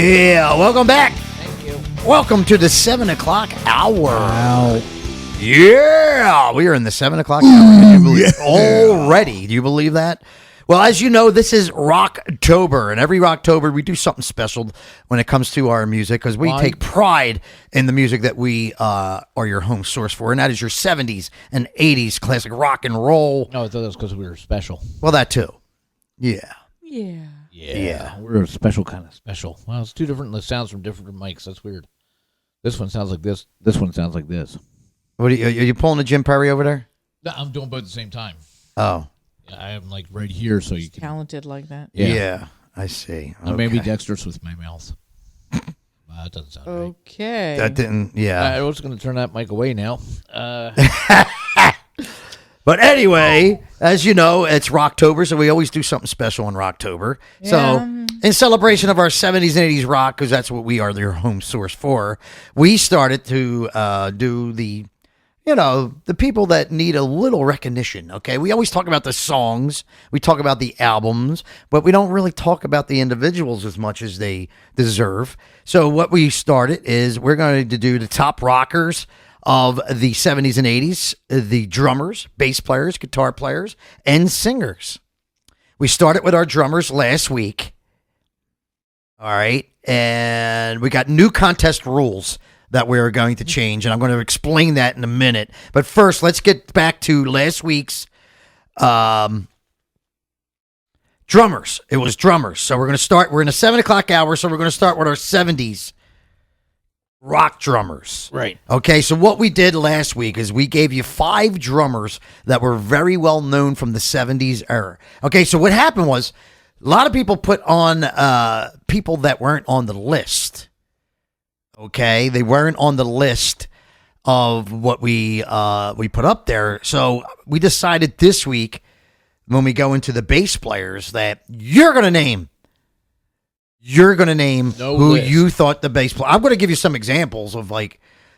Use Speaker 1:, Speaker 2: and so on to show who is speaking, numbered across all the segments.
Speaker 1: Yeah, welcome back.
Speaker 2: Thank you.
Speaker 1: Welcome to the 7 o'clock hour.
Speaker 2: Wow.
Speaker 1: Yeah, we are in the 7 o'clock hour. Can you believe already? Do you believe that? Well, as you know, this is Rocktober, and every Rocktober we do something special when it comes to our music because we take pride in the music that we are your home source for, and that is your 70s and 80s classic rock and roll.
Speaker 2: No, I thought that was because we were special.
Speaker 1: Well, that too. Yeah.
Speaker 2: Yeah. We're a special kind of special. Well, it's two different sounds from different mics. That's weird. This one sounds like this. This one sounds like this.
Speaker 1: What are you pulling a Jim Perry over there?
Speaker 2: No, I'm doing both at the same time.
Speaker 1: Oh.
Speaker 2: I am like right here, so you can.
Speaker 3: Talented like that.
Speaker 1: Yeah, I see.
Speaker 2: I may be dexterous with my mouth. That doesn't sound right.
Speaker 3: Okay.
Speaker 1: That didn't, yeah.
Speaker 2: I was going to turn that mic away now.
Speaker 1: But anyway, as you know, it's Rocktober, so we always do something special in Rocktober.
Speaker 3: Yeah.
Speaker 1: So, in celebration of our 70s and 80s rock, because that's what we are their home source for, we started to do the people that need a little recognition, okay? We always talk about the songs, we talk about the albums, but we don't really talk about the individuals as much as they deserve. So what we started is we're going to do the top rockers of the 70s and 80s, the drummers, bass players, guitar players, and singers. We started with our drummers last week, all right? And we got new contest rules that we're going to change, and I'm going to explain that in a minute. But first, let's get back to last week's drummers. It was drummers. So we're going to start. We're in a 7 o'clock hour, so we're going to start with our 70s rock drummers.
Speaker 2: Right.
Speaker 1: Okay, so what we did last week is we gave you 5 drummers that were very well known from the 70s era. Okay, so what happened was a lot of people put on people that weren't on the list. Okay, they weren't on the list of what we put up there. So we decided this week when we go into the bass players that you're going to name
Speaker 2: No
Speaker 1: who
Speaker 2: list.
Speaker 1: you thought the bass player. I'm going to give you some examples of but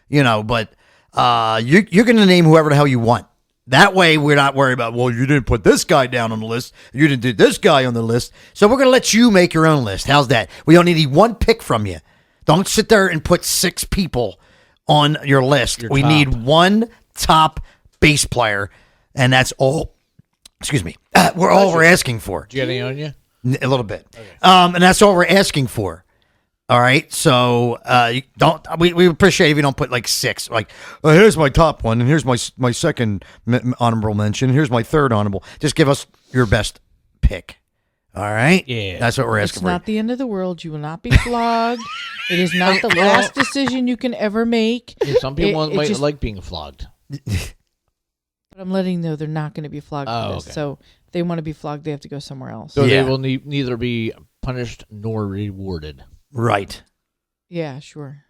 Speaker 1: you're going to name whoever the hell you want. That way we're not worried about, well, you didn't put this guy down on the list. You didn't do this guy on the list. So we're going to let you make your own list. How's that? We only need one pick from you. Don't sit there and put 6 people on your list. We need one top bass player, and that's all. Excuse me. We're asking for.
Speaker 2: Do you get any on you?
Speaker 1: A little bit. Okay. And that's all we're asking for. All right. So you don't. We appreciate if you don't put like 6. Like, here's my top one, and here's my second honorable mention. Here's my third honorable. Just give us your best pick. All right?
Speaker 2: Yeah.
Speaker 1: That's what we're asking
Speaker 3: It's
Speaker 1: for.
Speaker 3: not the end of the world. You will not be flogged. It is not the last decision you can ever make.
Speaker 2: Yeah, some people might like being flogged.
Speaker 3: But I'm letting them know they're not going to be flogged for this.
Speaker 2: Okay.
Speaker 3: So if they want to be flogged, they have to go somewhere else.
Speaker 2: So
Speaker 1: Yeah.
Speaker 2: they will neither be punished nor rewarded.
Speaker 1: Right.
Speaker 3: Yeah, sure.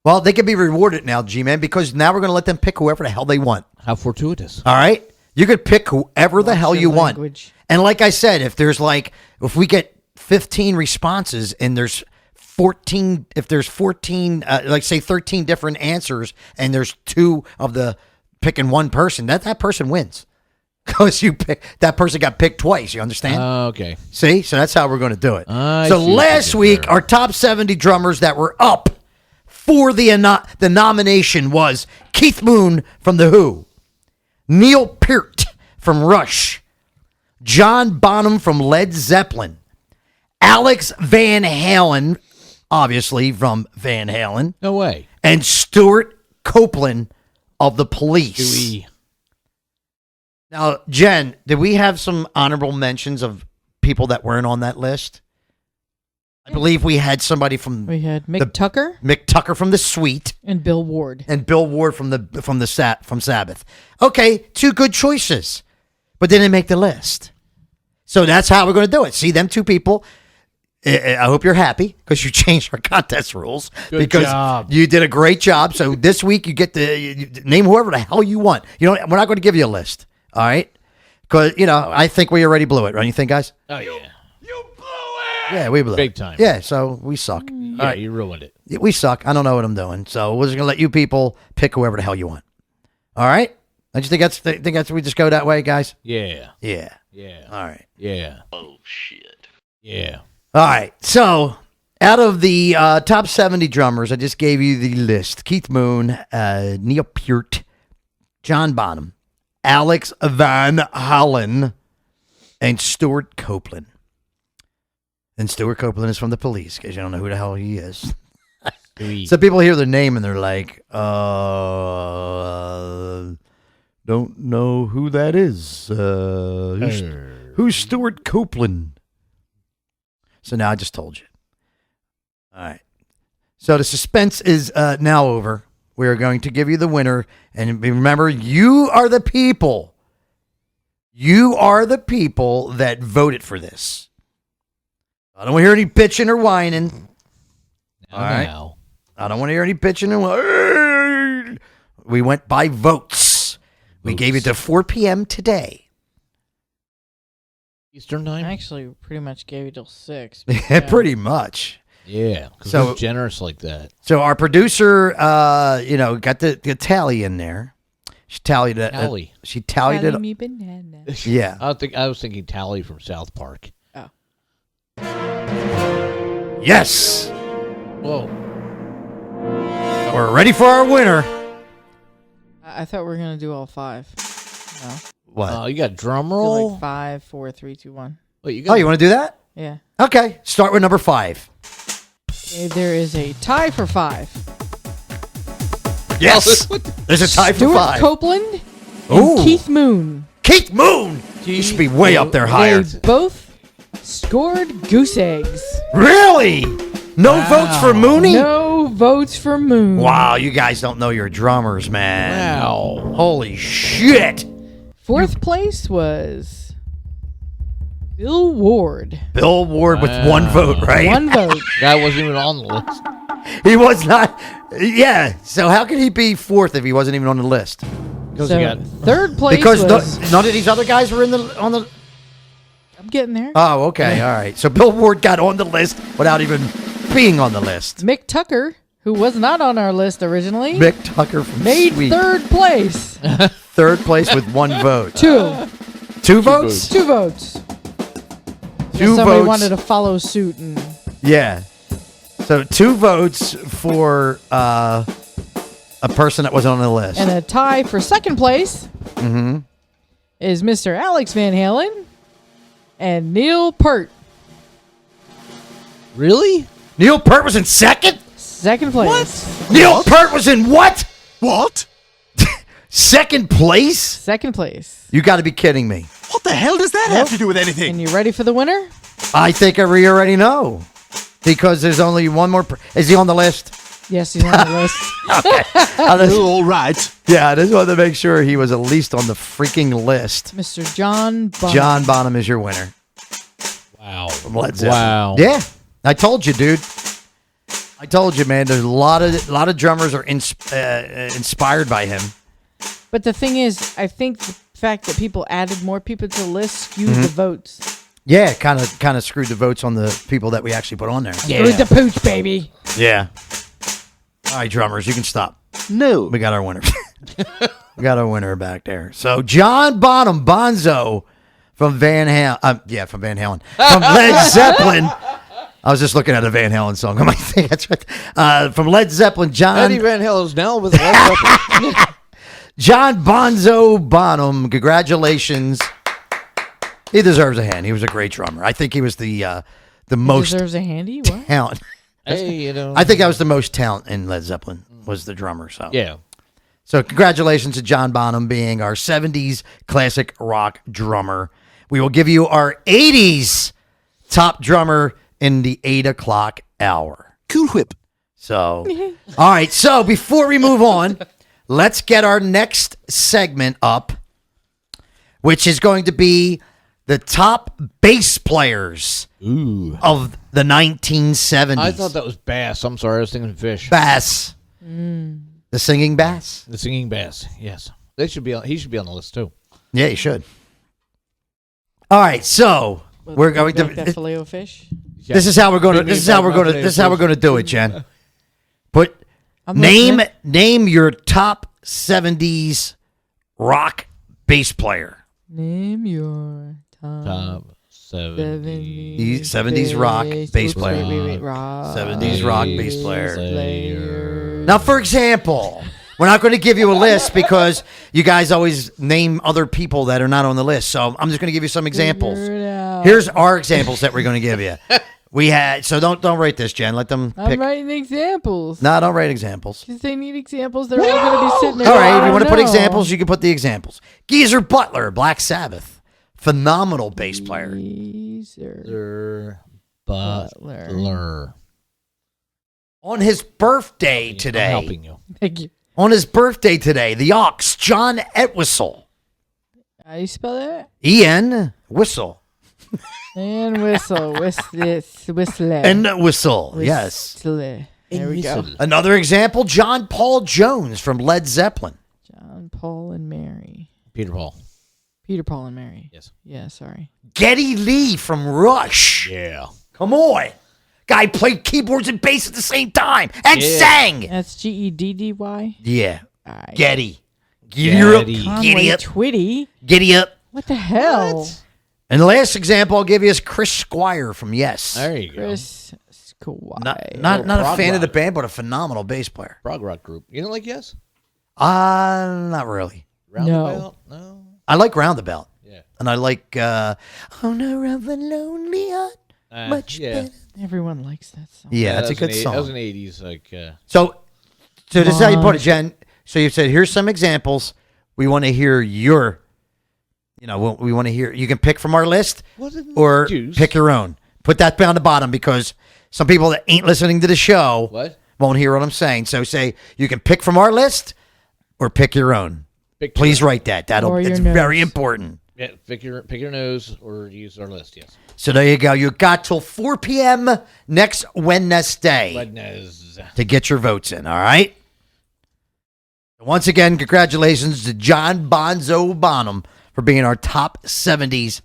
Speaker 1: Well, they can be rewarded now, G-Man, because now we're going to let them pick whoever the hell they want.
Speaker 2: How fortuitous.
Speaker 1: All right? You could pick whoever the hell
Speaker 3: Watch
Speaker 1: you
Speaker 3: your
Speaker 1: want.
Speaker 3: language.
Speaker 1: And like I said, if we get 15 responses and there's 14, if there's 14, like say 13 different answers and there's 2 of the picking one person, that person wins. Because that person got picked twice, you understand?
Speaker 2: Okay.
Speaker 1: See? So that's how we're going to do it.
Speaker 2: I
Speaker 1: So
Speaker 2: see what
Speaker 1: last
Speaker 2: you did
Speaker 1: week,
Speaker 2: there.
Speaker 1: our top 70 drummers that were up for the nomination was Keith Moon from The Who, Neil Peart from Rush, John Bonham from Led Zeppelin, Alex Van Halen, obviously from Van Halen,
Speaker 2: No way.
Speaker 1: and Stuart Copeland of The Police.
Speaker 2: Dewey.
Speaker 1: Now, Jen, did we have some honorable mentions of people that weren't on that list? I believe we had somebody from
Speaker 3: We had Mick Tucker
Speaker 1: Mick Tucker from The Sweet
Speaker 3: and Bill Ward.
Speaker 1: and Bill Ward from Sabbath. Okay, 2 good choices, but they didn't make the list. So that's how we're going to do it. See, them 2 people. I hope you're happy because you changed our contest rules.
Speaker 2: Good job.
Speaker 1: You did a great job. So this week you get to name whoever the hell you want. We're not going to give you a list. All right? Because, I think we already blew it. Don't you think, guys?
Speaker 2: Oh, yeah.
Speaker 4: You blew it!
Speaker 1: Yeah, we blew it.
Speaker 2: Big time.
Speaker 1: Yeah, so we suck.
Speaker 2: Yeah,
Speaker 1: All right.
Speaker 2: you ruined it.
Speaker 1: We suck. I don't know what I'm doing. So we're just going to let you people pick whoever the hell you want. All right? I just think that's we just go that way, guys?
Speaker 2: Yeah.
Speaker 1: Yeah.
Speaker 2: Yeah.
Speaker 1: All right.
Speaker 2: Yeah.
Speaker 4: Oh, shit.
Speaker 2: Yeah.
Speaker 1: All right. So Out of the top 70 drummers, I just gave you the list. Keith Moon, Neil Peart, John Bonham, Alex Van Halen, and Stuart Copeland. And Stuart Copeland is from the Police, because you don't know who the hell he is. So people hear their name and they're like, don't know who that is. Who's Stuart Copeland? So now I just told you. All right. So the suspense is now over. We are going to give you the winner. And remember, you are the people. You are the people that voted for this. I don't want to hear any bitching or whining. All right.
Speaker 2: Now.
Speaker 1: I don't want to hear any bitching and whining. We went by votes. We gave it to 4 p.m. today.
Speaker 2: Eastern time?
Speaker 3: I actually pretty much gave it till 6.
Speaker 1: Pretty much.
Speaker 2: Yeah, because
Speaker 1: So-
Speaker 2: we're generous like that.
Speaker 1: So our producer, got the tally in there. She tallied it.
Speaker 2: Tally.
Speaker 1: She tallied it.
Speaker 3: me banana.
Speaker 1: Yeah.
Speaker 2: I was thinking Tally from South Park.
Speaker 3: Oh.
Speaker 1: Yes.
Speaker 2: Whoa.
Speaker 1: We're ready for our winner.
Speaker 3: I thought we were going to do all 5. No.
Speaker 1: What?
Speaker 2: You got drum
Speaker 3: Do
Speaker 2: roll?
Speaker 3: like 5, 4, 3, 2, 1.
Speaker 2: Wait, you got
Speaker 1: Oh, you want to do that?
Speaker 3: Yeah.
Speaker 1: Okay. Start with number 5.
Speaker 3: Okay, there is a tie for 5.
Speaker 1: Yes. There's a tie for
Speaker 3: Stuart
Speaker 1: 5.
Speaker 3: Copeland
Speaker 1: Ooh.
Speaker 3: and Keith Moon.
Speaker 1: Keith Moon. You should be way up there higher.
Speaker 3: They both scored goose eggs.
Speaker 1: Really? No votes for Mooney?
Speaker 3: No votes for Moon.
Speaker 1: Wow, you guys don't know your drummers, man.
Speaker 2: Wow.
Speaker 1: Holy shit.
Speaker 3: 4th place was Bill Ward.
Speaker 1: Bill Ward with 1 vote, right?
Speaker 3: 1 vote.
Speaker 2: Guy wasn't even on the list.
Speaker 1: He was not. Yeah. So how could he be 4th if he wasn't even on the list?
Speaker 2: Because
Speaker 3: So
Speaker 2: he got
Speaker 3: 3rd place
Speaker 1: Because
Speaker 3: was...
Speaker 1: none of these other guys were on the.
Speaker 3: I'm getting there.
Speaker 1: Oh, okay, all right. So Bill Ward got on the list without even being on the list.
Speaker 3: Mick Tucker, who was not on our list originally,
Speaker 1: Mick Tucker from
Speaker 3: made
Speaker 1: Sweet.
Speaker 3: 3rd place.
Speaker 1: 3rd place with 1 vote.
Speaker 3: 2
Speaker 1: 2 votes?
Speaker 3: 2 votes.
Speaker 1: 2
Speaker 3: Somebody
Speaker 1: votes.
Speaker 3: wanted to follow suit and
Speaker 1: Yeah. So 2 votes for a person that wasn't on the list.
Speaker 3: and a tie for 2nd place
Speaker 1: Mm-hmm.
Speaker 3: is Mr. Alex Van Halen and Neil Peart.
Speaker 2: Really?
Speaker 1: Neil Peart was in 2nd?
Speaker 3: 2nd place.
Speaker 1: Neil Peart was in what?
Speaker 4: What?
Speaker 1: 2nd place?
Speaker 3: 2nd place.
Speaker 1: You got to be kidding me.
Speaker 4: What the hell does that have to do with anything?
Speaker 3: And you ready for the winner?
Speaker 1: I think we already know. Because there's only one more. Is he on the list?
Speaker 3: Yes, he's on the list.
Speaker 4: All right.
Speaker 1: Yeah, I just wanted to make sure he was at least on the freaking list.
Speaker 3: Mr. John Bonham.
Speaker 1: John Bonham is your winner.
Speaker 2: Wow.
Speaker 1: From Led Zeppelin.
Speaker 2: Wow.
Speaker 1: Yeah, I told you, dude. I told you, man. There's a lot of drummers are inspired by him.
Speaker 3: But the thing is, I think the fact that people added more people to the list skewed the votes.
Speaker 1: Yeah, kind of screwed the votes on the people that we actually put on there.
Speaker 3: Screwed the pooch, baby.
Speaker 1: Yeah. All right, drummers, you can stop.
Speaker 4: No.
Speaker 1: We got our winner. We got our winner back there. So John Bonham, Bonzo from Van Halen. From Van Halen. From Led Zeppelin. I was just looking at a Van Halen song. I might think that's right. From Led Zeppelin,
Speaker 2: Eddie Van Halen's now with Led Zeppelin.
Speaker 1: John Bonzo Bonham. Congratulations. He deserves a hand. He was a great drummer. I think he was the most
Speaker 3: Deserves a handy? What?
Speaker 1: talent.
Speaker 2: Hey, you know.
Speaker 1: I think that was the most talent in Led Zeppelin was the drummer. So
Speaker 2: Yeah.
Speaker 1: So congratulations to John Bonham being our 70s classic rock drummer. We will give you our 80s top drummer in the 8 o'clock hour.
Speaker 4: Cool whip.
Speaker 1: So, all right. So before we move on, let's get our next segment up, which is going to be the top bass players of the 1970s.
Speaker 2: I thought that was bass. I'm sorry. I was thinking fish.
Speaker 1: bass. The singing bass?
Speaker 2: The singing bass. Yes. They should be on, he should be on the list too.
Speaker 1: Yeah, you should. All right, so we're going
Speaker 3: Like that
Speaker 1: to.
Speaker 3: filet o fish?
Speaker 1: This is how we're going to.
Speaker 2: Bring me
Speaker 1: This is how
Speaker 2: back
Speaker 1: we're
Speaker 2: my
Speaker 1: going to.
Speaker 2: potato
Speaker 1: This is how we're
Speaker 2: chips.
Speaker 1: going to do it, Jen. Put
Speaker 3: I'm
Speaker 1: name
Speaker 3: listening.
Speaker 1: your top 70s rock bass player.
Speaker 3: Name your top
Speaker 1: 70s rock bass player.
Speaker 3: Wait, rock.
Speaker 1: 70s rock bass player.
Speaker 3: Player.
Speaker 1: Now, for example, we're not going to give you a list because you guys always name other people that are not on the list. So I'm just going to give you some examples. Here's our examples that we're going to give you. We had don't write this, Jen. Let them pick.
Speaker 3: I'm writing examples.
Speaker 1: No, don't write examples.
Speaker 3: Because they need examples. They're all going to be sitting there.
Speaker 1: All right, if you want to put examples, you can put the examples. Geezer Butler, Black Sabbath. Phenomenal bass player.
Speaker 3: Geezer
Speaker 2: Butler.
Speaker 1: On his birthday today.
Speaker 2: I'm helping you.
Speaker 3: Thank you.
Speaker 1: On his birthday today, the Ox, John Entwistle.
Speaker 3: How do you spell that?
Speaker 1: E-N, Whistle.
Speaker 3: And whistle. Whistle.
Speaker 1: And Whistle, yes.
Speaker 3: There we go.
Speaker 1: Another example, John Paul Jones from Led Zeppelin.
Speaker 3: John, Paul, and Mary.
Speaker 2: Peter Paul.
Speaker 3: Peter, Paul, and Mary.
Speaker 2: Yes.
Speaker 3: Yeah, sorry.
Speaker 1: Geddy Lee from Rush.
Speaker 2: Yeah.
Speaker 1: Come on. Guy played keyboards and bass at the same time and sang.
Speaker 3: That's Geddy.
Speaker 1: Yeah.
Speaker 3: Right.
Speaker 1: Geddy. Giddy up.
Speaker 3: Conway
Speaker 1: Giddy up.
Speaker 3: Twitty.
Speaker 1: Giddy up.
Speaker 3: What the hell?
Speaker 1: And the last example I'll give you is Chris Squire from Yes.
Speaker 2: There you go.
Speaker 3: Chris Squire.
Speaker 1: Not a
Speaker 2: prog
Speaker 1: fan of the
Speaker 2: rock.
Speaker 1: band, but a phenomenal bass player.
Speaker 2: Prog rock group. You don't like Yes?
Speaker 1: Not really.
Speaker 2: Roundabout? No.
Speaker 1: I like Roundabout.
Speaker 2: Yeah.
Speaker 1: And I like Oh No Rather Lonely Heart. Much better.
Speaker 3: Everyone likes that song.
Speaker 1: Yeah, that's a
Speaker 2: that
Speaker 1: good
Speaker 2: was an
Speaker 1: song.
Speaker 2: That was an 80s,
Speaker 1: So this is how you put it, Jen. So you said, here's some examples. We want to hear your, we want to hear, you can pick from our list or pick your own. Put that down the bottom because some people that ain't listening to the show won't hear what I'm saying. So say you can pick from our list or pick your own. Please write that. It's very important.
Speaker 2: Yeah, pick your nose or use our list, yes.
Speaker 1: So there you go. You got till 4 p.m. next Wednesday to get your votes in, all right? Once again, congratulations to John Bonzo Bonham for being our top 70s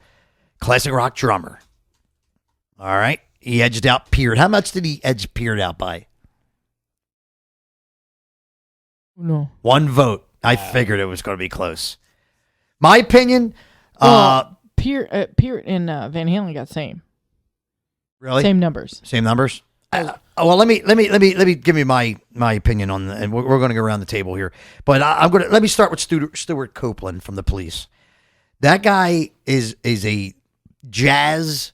Speaker 1: classic rock drummer. All right? He edged out Peart. How much did he edge Peart out by?
Speaker 3: No.
Speaker 1: 1 vote. I figured it was going to be close. My opinion...
Speaker 3: Peart and Van Halen got same.
Speaker 1: Really?
Speaker 3: Same numbers.
Speaker 1: Same numbers? Well, let me give me my opinion on and we're going to go around the table here. But let me start with Stuart Copeland from the Police. That guy is a jazz.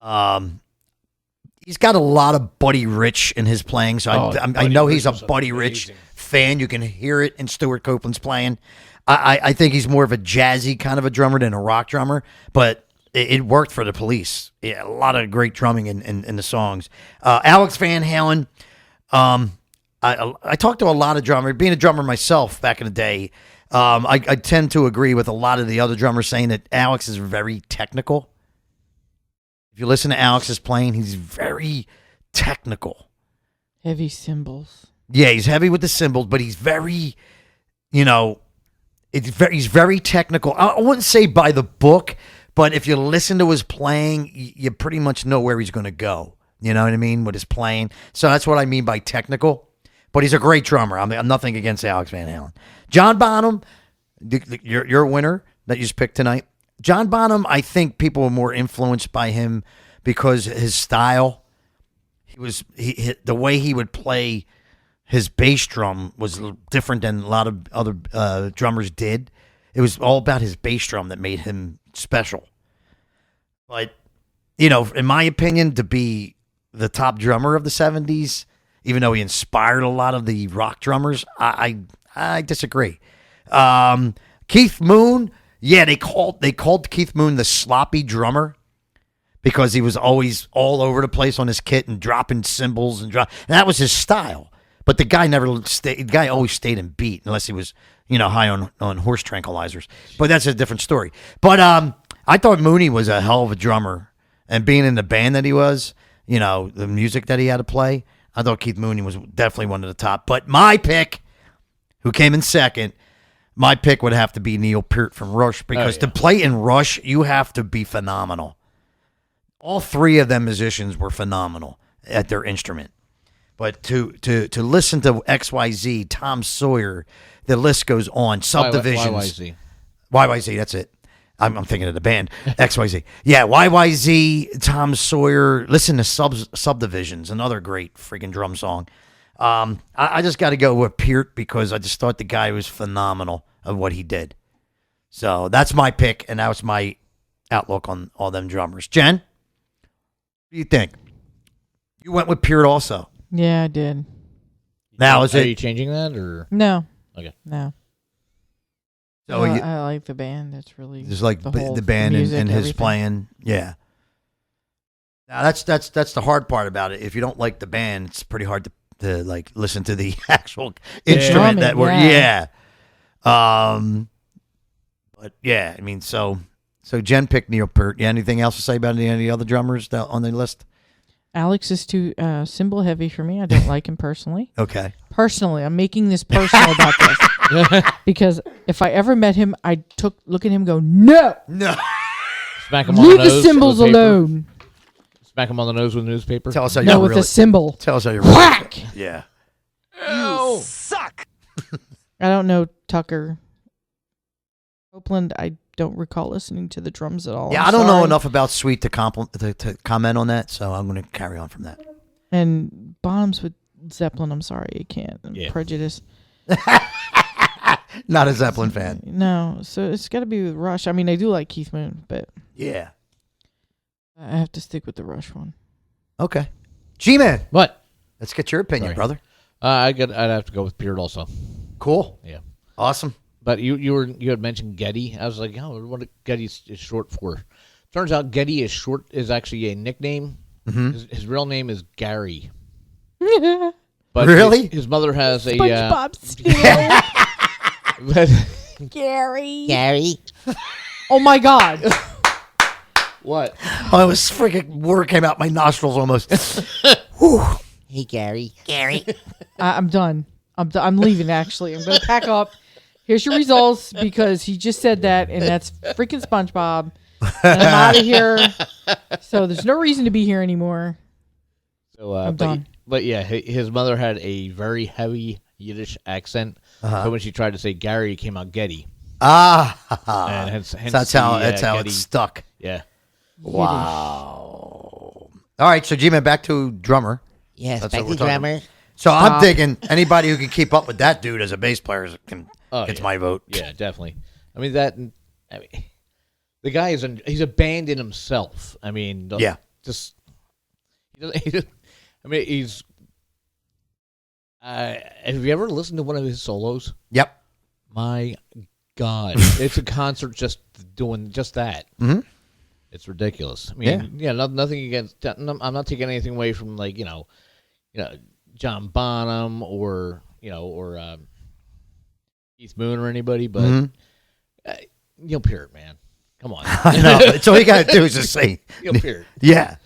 Speaker 1: He's got a lot of Buddy Rich in his playing, so I know he's a Buddy Rich fan. You can hear it in Stuart Copeland's playing. I think he's more of a jazzy kind of a drummer than a rock drummer, but it worked for the Police. Yeah, a lot of great drumming in the songs. Alex Van Halen. I talked to a lot of drummers. Being a drummer myself back in the day, I tend to agree with a lot of the other drummers saying that Alex is very technical. If you listen to Alex's playing, he's very technical.
Speaker 3: Heavy cymbals.
Speaker 1: Yeah, he's heavy with the cymbals, but he's very, he's very technical. I wouldn't say by the book, but if you listen to his playing, you pretty much know where he's going to go. You know what I mean? With his playing. So that's what I mean by technical. But he's a great drummer. I'm nothing against Alex Van Halen. John Bonham, your winner that you just picked tonight. John Bonham, I think people were more influenced by him because his style. The way he would play his bass drum was different than a lot of other drummers did. It was all about his bass drum that made him special. But, in my opinion, to be the top drummer of the 70s, even though he inspired a lot of the rock drummers, I disagree. Keith Moon, yeah, they called Keith Moon the sloppy drummer because he was always all over the place on his kit and dropping cymbals and that was his style. But the guy always stayed in beat unless he was, high on horse tranquilizers. But that's a different story. But I thought Mooney was a hell of a drummer, and being in the band that he was, the music that he had to play, I thought Keith Mooney was definitely one of the top. But my pick, who came in second, my pick would have to be Neil Peart from Rush because to play in Rush, you have to be phenomenal. All 3 of them musicians were phenomenal at their instrument. But to listen to XYZ, Tom Sawyer, the list goes on. Subdivisions.
Speaker 2: YYZ.
Speaker 1: YYZ, that's it. I'm thinking of the band XYZ. Yeah, YYZ, Tom Sawyer. Listen to Subdivisions, another great freaking drum song. I just got to go with Peart because I just thought the guy was phenomenal of what he did. So that's my pick, and that was my outlook on all them drummers. Jen, what do you think? You went with Peart also.
Speaker 3: Yeah, I did.
Speaker 1: Now,
Speaker 2: Are you changing that or
Speaker 3: No.
Speaker 2: Okay.
Speaker 3: No.
Speaker 1: So
Speaker 3: I like the band. That's really
Speaker 1: just like
Speaker 3: whole
Speaker 1: the band
Speaker 3: music,
Speaker 1: and his
Speaker 3: everything.
Speaker 1: playing. Yeah. Now that's the hard part about it. If you don't like the band, it's pretty hard to like listen to the actual instrument that we're But yeah, I mean, so Jen picked Neil Peart. Yeah, anything else to say about any of the other drummers on the list?
Speaker 3: Alex is too symbol heavy for me. I don't like him personally.
Speaker 1: Okay.
Speaker 3: Personally, I'm making this personal about this because if I ever met him, I'd look at him and go, no,
Speaker 2: smack him on
Speaker 3: leave
Speaker 2: the
Speaker 3: the
Speaker 2: nose
Speaker 3: symbols
Speaker 2: with paper?
Speaker 3: alone.
Speaker 2: Smack him on the nose with newspaper?
Speaker 1: Tell us how
Speaker 3: No,
Speaker 1: you
Speaker 3: with
Speaker 1: really
Speaker 3: a symbol.
Speaker 1: Tell us how you
Speaker 3: Whack!
Speaker 1: Yeah.
Speaker 4: You suck.
Speaker 3: I don't know Tucker Copeland. I don't recall listening to the drums at all.
Speaker 1: Yeah,
Speaker 3: I'm
Speaker 1: I don't know
Speaker 3: sorry.
Speaker 1: enough about Sweet to comment on that, so I'm going to carry on from that.
Speaker 3: And Bonhams with Zeppelin. I'm sorry, I can't. I'm
Speaker 2: Yeah.
Speaker 3: prejudiced.
Speaker 1: Not a Zeppelin fan.
Speaker 3: No, so it's got to be with Rush. I mean, I do like Keith Moon, but
Speaker 1: Yeah.
Speaker 3: I have to stick with the Rush one.
Speaker 1: Okay. G-Man,
Speaker 2: What?
Speaker 1: let's get your opinion,
Speaker 2: Sorry.
Speaker 1: brother.
Speaker 2: I'd have to go with Peart also.
Speaker 1: Cool.
Speaker 2: Yeah.
Speaker 1: Awesome.
Speaker 2: But you had mentioned Getty. I was like, oh, what Getty is short for? Turns out Getty is actually a nickname.
Speaker 1: Mm-hmm.
Speaker 2: His real name is Gary.
Speaker 3: SpongeBob
Speaker 2: But
Speaker 1: Really?
Speaker 2: his mother has a
Speaker 3: Steele. Gary. Oh my God.
Speaker 2: what?
Speaker 1: Oh, it was freaking water came out my nostrils almost. Whew.
Speaker 5: Hey, Gary.
Speaker 3: I'm done. I'm leaving, actually. I'm going to pack up. Here's your results because he just said that, and that's freaking SpongeBob. And I'm out of here. So there's no reason to be here anymore.
Speaker 2: So
Speaker 3: I'm done.
Speaker 2: But yeah, his mother had a very heavy Yiddish accent. So when she tried to say Gary, it came out Getty.
Speaker 1: Ah.
Speaker 2: And hence
Speaker 1: That's how
Speaker 2: Getty.
Speaker 1: it's stuck.
Speaker 2: Yeah.
Speaker 1: Wow. All right, so G-Man, back to drummer.
Speaker 5: Yes,
Speaker 1: That's
Speaker 5: back
Speaker 1: what we're
Speaker 5: to
Speaker 1: talking
Speaker 5: drummer.
Speaker 1: So I'm thinking anybody who can keep up with that dude as a bass player gets my vote.
Speaker 2: Yeah, definitely. I mean the guy he's a band in himself. I mean,
Speaker 1: Yeah.
Speaker 2: just I mean, he's. Have you ever listened to one of his solos?
Speaker 1: Yep.
Speaker 2: My God, it's a concert just doing just that.
Speaker 1: Mm-hmm.
Speaker 2: It's ridiculous. I mean, nothing against. I'm not taking anything away from John Bonham or Keith Moon or anybody, but Neil Peart, man, come on.
Speaker 1: I know. That's all you got to do is just say.
Speaker 2: Neil Peart.
Speaker 1: Yeah.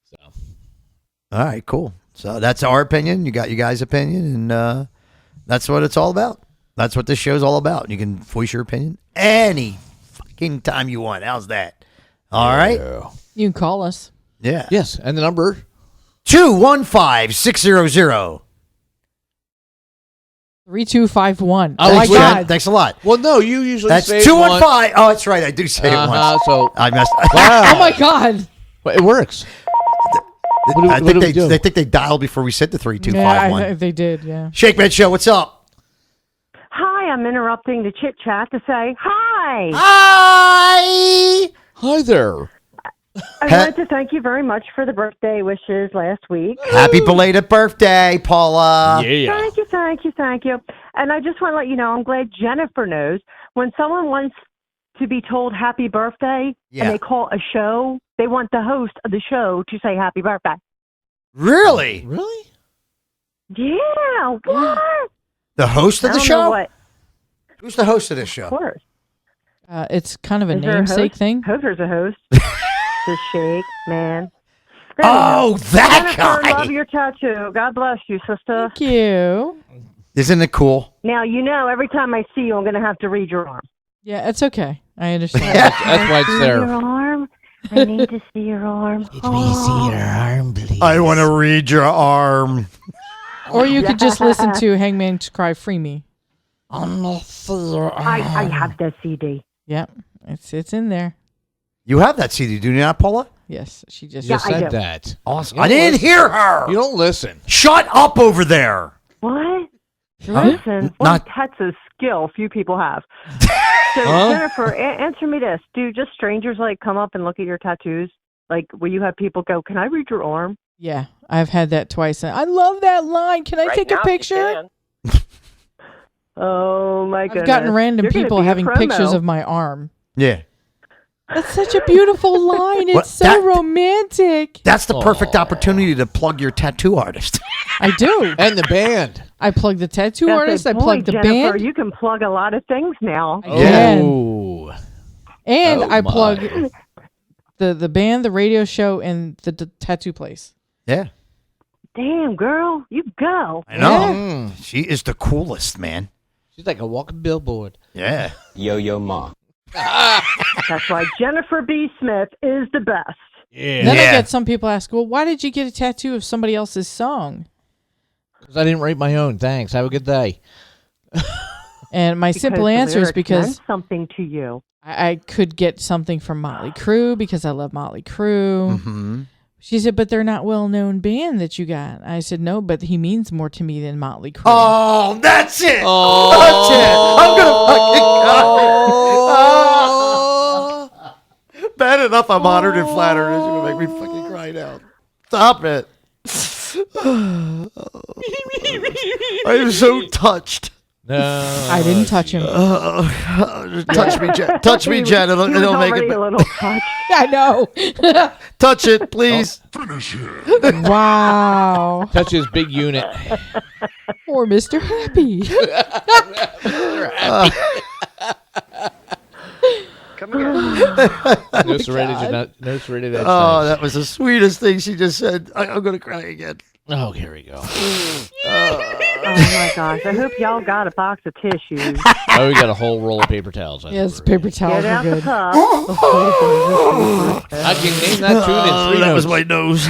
Speaker 2: So.
Speaker 1: All right, cool. So that's our opinion. You got you guys' opinion, and that's what it's all about. That's what this show's all about. You can voice your opinion any fucking time you want. How's that? All right.
Speaker 3: You can call us.
Speaker 1: Yeah.
Speaker 2: Yes, and the number
Speaker 1: 215-600.
Speaker 3: 3251.
Speaker 2: Oh,
Speaker 3: Oh my
Speaker 2: thanks,
Speaker 3: God.
Speaker 1: Thanks a lot.
Speaker 2: Well, no, you usually
Speaker 1: That's
Speaker 2: say
Speaker 1: 215. Oh, that's right. I do say it once.
Speaker 2: So
Speaker 1: I messed.
Speaker 3: Oh my God.
Speaker 2: Well, it works.
Speaker 1: I
Speaker 2: what do we
Speaker 1: think
Speaker 2: do?
Speaker 1: they think they dialed before we said the
Speaker 3: Yeah,
Speaker 1: 3251.
Speaker 3: they did. Yeah.
Speaker 1: Shakeman Show. What's up?
Speaker 6: Hi, I'm interrupting the chit chat to say hi.
Speaker 1: Hi.
Speaker 2: Hi there.
Speaker 6: I wanted to thank you very much for the birthday wishes last week.
Speaker 1: Happy belated birthday, Paula.
Speaker 2: Yeah.
Speaker 6: Thank you. And I just want to let you know, I'm glad Jennifer knows when someone wants to be told happy birthday
Speaker 1: Yeah.
Speaker 6: and they call a show, they want the host of the show to say happy birthday.
Speaker 1: Really?
Speaker 2: Really?
Speaker 6: Yeah, what?
Speaker 1: The host of
Speaker 6: I
Speaker 1: the
Speaker 6: don't
Speaker 1: show?
Speaker 6: know what.
Speaker 1: Who's the host of this
Speaker 6: Of
Speaker 1: show?
Speaker 6: course.
Speaker 3: It's kind of a
Speaker 6: Is there a
Speaker 3: namesake
Speaker 6: host?
Speaker 3: thing.
Speaker 6: Hope there's a host. The Shake Man.
Speaker 1: Oh, that
Speaker 6: Jennifer,
Speaker 1: guy.
Speaker 6: love your tattoo. God bless you, sister.
Speaker 3: Thank you.
Speaker 1: Isn't it cool?
Speaker 6: Now, you know, every time I see you, I'm going to have to read your arm.
Speaker 3: Yeah, it's okay. I understand.
Speaker 2: That's why it's
Speaker 6: See
Speaker 2: there.
Speaker 6: your arm? I need to see your arm.
Speaker 5: Let me see your arm, please.
Speaker 1: I want to read your arm.
Speaker 3: Or you could just listen to Hangman's Cry Free Me.
Speaker 5: Let me see your arm.
Speaker 6: I have that CD.
Speaker 3: Yeah. It's in there.
Speaker 1: You have that CD, do you not, Paula?
Speaker 3: Yes, she just.
Speaker 2: You just
Speaker 6: I
Speaker 2: said
Speaker 6: do.
Speaker 2: that.
Speaker 1: Awesome.
Speaker 2: You
Speaker 1: I
Speaker 2: don't
Speaker 1: didn't
Speaker 2: listen.
Speaker 1: hear her.
Speaker 2: You don't listen.
Speaker 1: Shut up over there.
Speaker 6: What?
Speaker 1: Huh?
Speaker 6: Listen,
Speaker 1: Not-
Speaker 6: that's a skill few people have. So, Jennifer, answer me this. Do just strangers, like, come up and look at your tattoos? Like, will you have people go, can I read your arm?
Speaker 3: Yeah, I've had that twice. I love that line. Can I take a picture?
Speaker 6: Oh, my goodness.
Speaker 3: I've gotten random
Speaker 6: You're gonna
Speaker 3: people
Speaker 6: be a
Speaker 3: having
Speaker 6: promo.
Speaker 3: pictures of my arm.
Speaker 1: Yeah.
Speaker 3: That's such a beautiful line. It's
Speaker 1: What-
Speaker 3: so
Speaker 1: that-
Speaker 3: romantic.
Speaker 1: That's the perfect opportunity to plug your tattoo artist.
Speaker 3: I do.
Speaker 2: And the band.
Speaker 3: I plug the tattoo
Speaker 6: That's
Speaker 3: artist.
Speaker 6: a
Speaker 3: I
Speaker 6: boy,
Speaker 3: plug the
Speaker 6: Jennifer,
Speaker 3: band.
Speaker 6: you can plug a lot of things now.
Speaker 3: I can.
Speaker 2: Oh.
Speaker 3: And
Speaker 2: Oh,
Speaker 3: I
Speaker 2: my.
Speaker 3: plug the band, the radio show, and the tattoo place.
Speaker 1: Yeah.
Speaker 6: Damn, girl, you go.
Speaker 1: I know.
Speaker 2: Mm.
Speaker 1: She is the coolest, man.
Speaker 2: She's like a walking billboard.
Speaker 1: Yeah.
Speaker 4: Yo, ma.
Speaker 6: That's why Jennifer B. Smith is the best.
Speaker 2: Yeah.
Speaker 3: Then I
Speaker 1: Yeah.
Speaker 3: get some people ask, well, why did you get a tattoo of somebody else's song?
Speaker 2: Because I didn't write my own. Thanks. Have a good day.
Speaker 3: And my simple
Speaker 6: Because the
Speaker 3: answer is
Speaker 6: lyrics
Speaker 3: because
Speaker 6: meant something to you.
Speaker 3: I could get something from Motley Crue because I love Motley Crue.
Speaker 1: Mm-hmm.
Speaker 3: She said, but they're not well-known band that you got. I said, no, but he means more to me than Motley Crue.
Speaker 1: Oh, that's it.
Speaker 2: Oh.
Speaker 1: That's it. I'm going to fucking cry. Bad enough I'm honored and flattered. It's going to make me fucking cry now. Stop it. I'm so touched.
Speaker 2: No.
Speaker 3: I didn't touch him.
Speaker 1: Touch me, Jen. Touch me, Jen. It'll
Speaker 6: He was
Speaker 1: make
Speaker 6: already
Speaker 1: it.
Speaker 6: a little touched.
Speaker 3: I know.
Speaker 1: Touch it, please.
Speaker 3: Wow.
Speaker 2: Touch his big unit.
Speaker 3: Or Mr. Happy.
Speaker 4: Come here.
Speaker 2: No serenity. No serenity.
Speaker 1: Oh, that was the sweetest thing she just said. I'm going to cry again.
Speaker 2: Oh, here we go.
Speaker 6: Oh my gosh! I hope y'all got a box of tissues.
Speaker 2: Oh, we got a whole roll of paper towels.
Speaker 3: Yes, paper towels
Speaker 6: Get
Speaker 3: are
Speaker 6: out the
Speaker 3: good.
Speaker 6: cup.
Speaker 2: I can name that tune in three
Speaker 1: that
Speaker 2: notes.
Speaker 1: was my nose.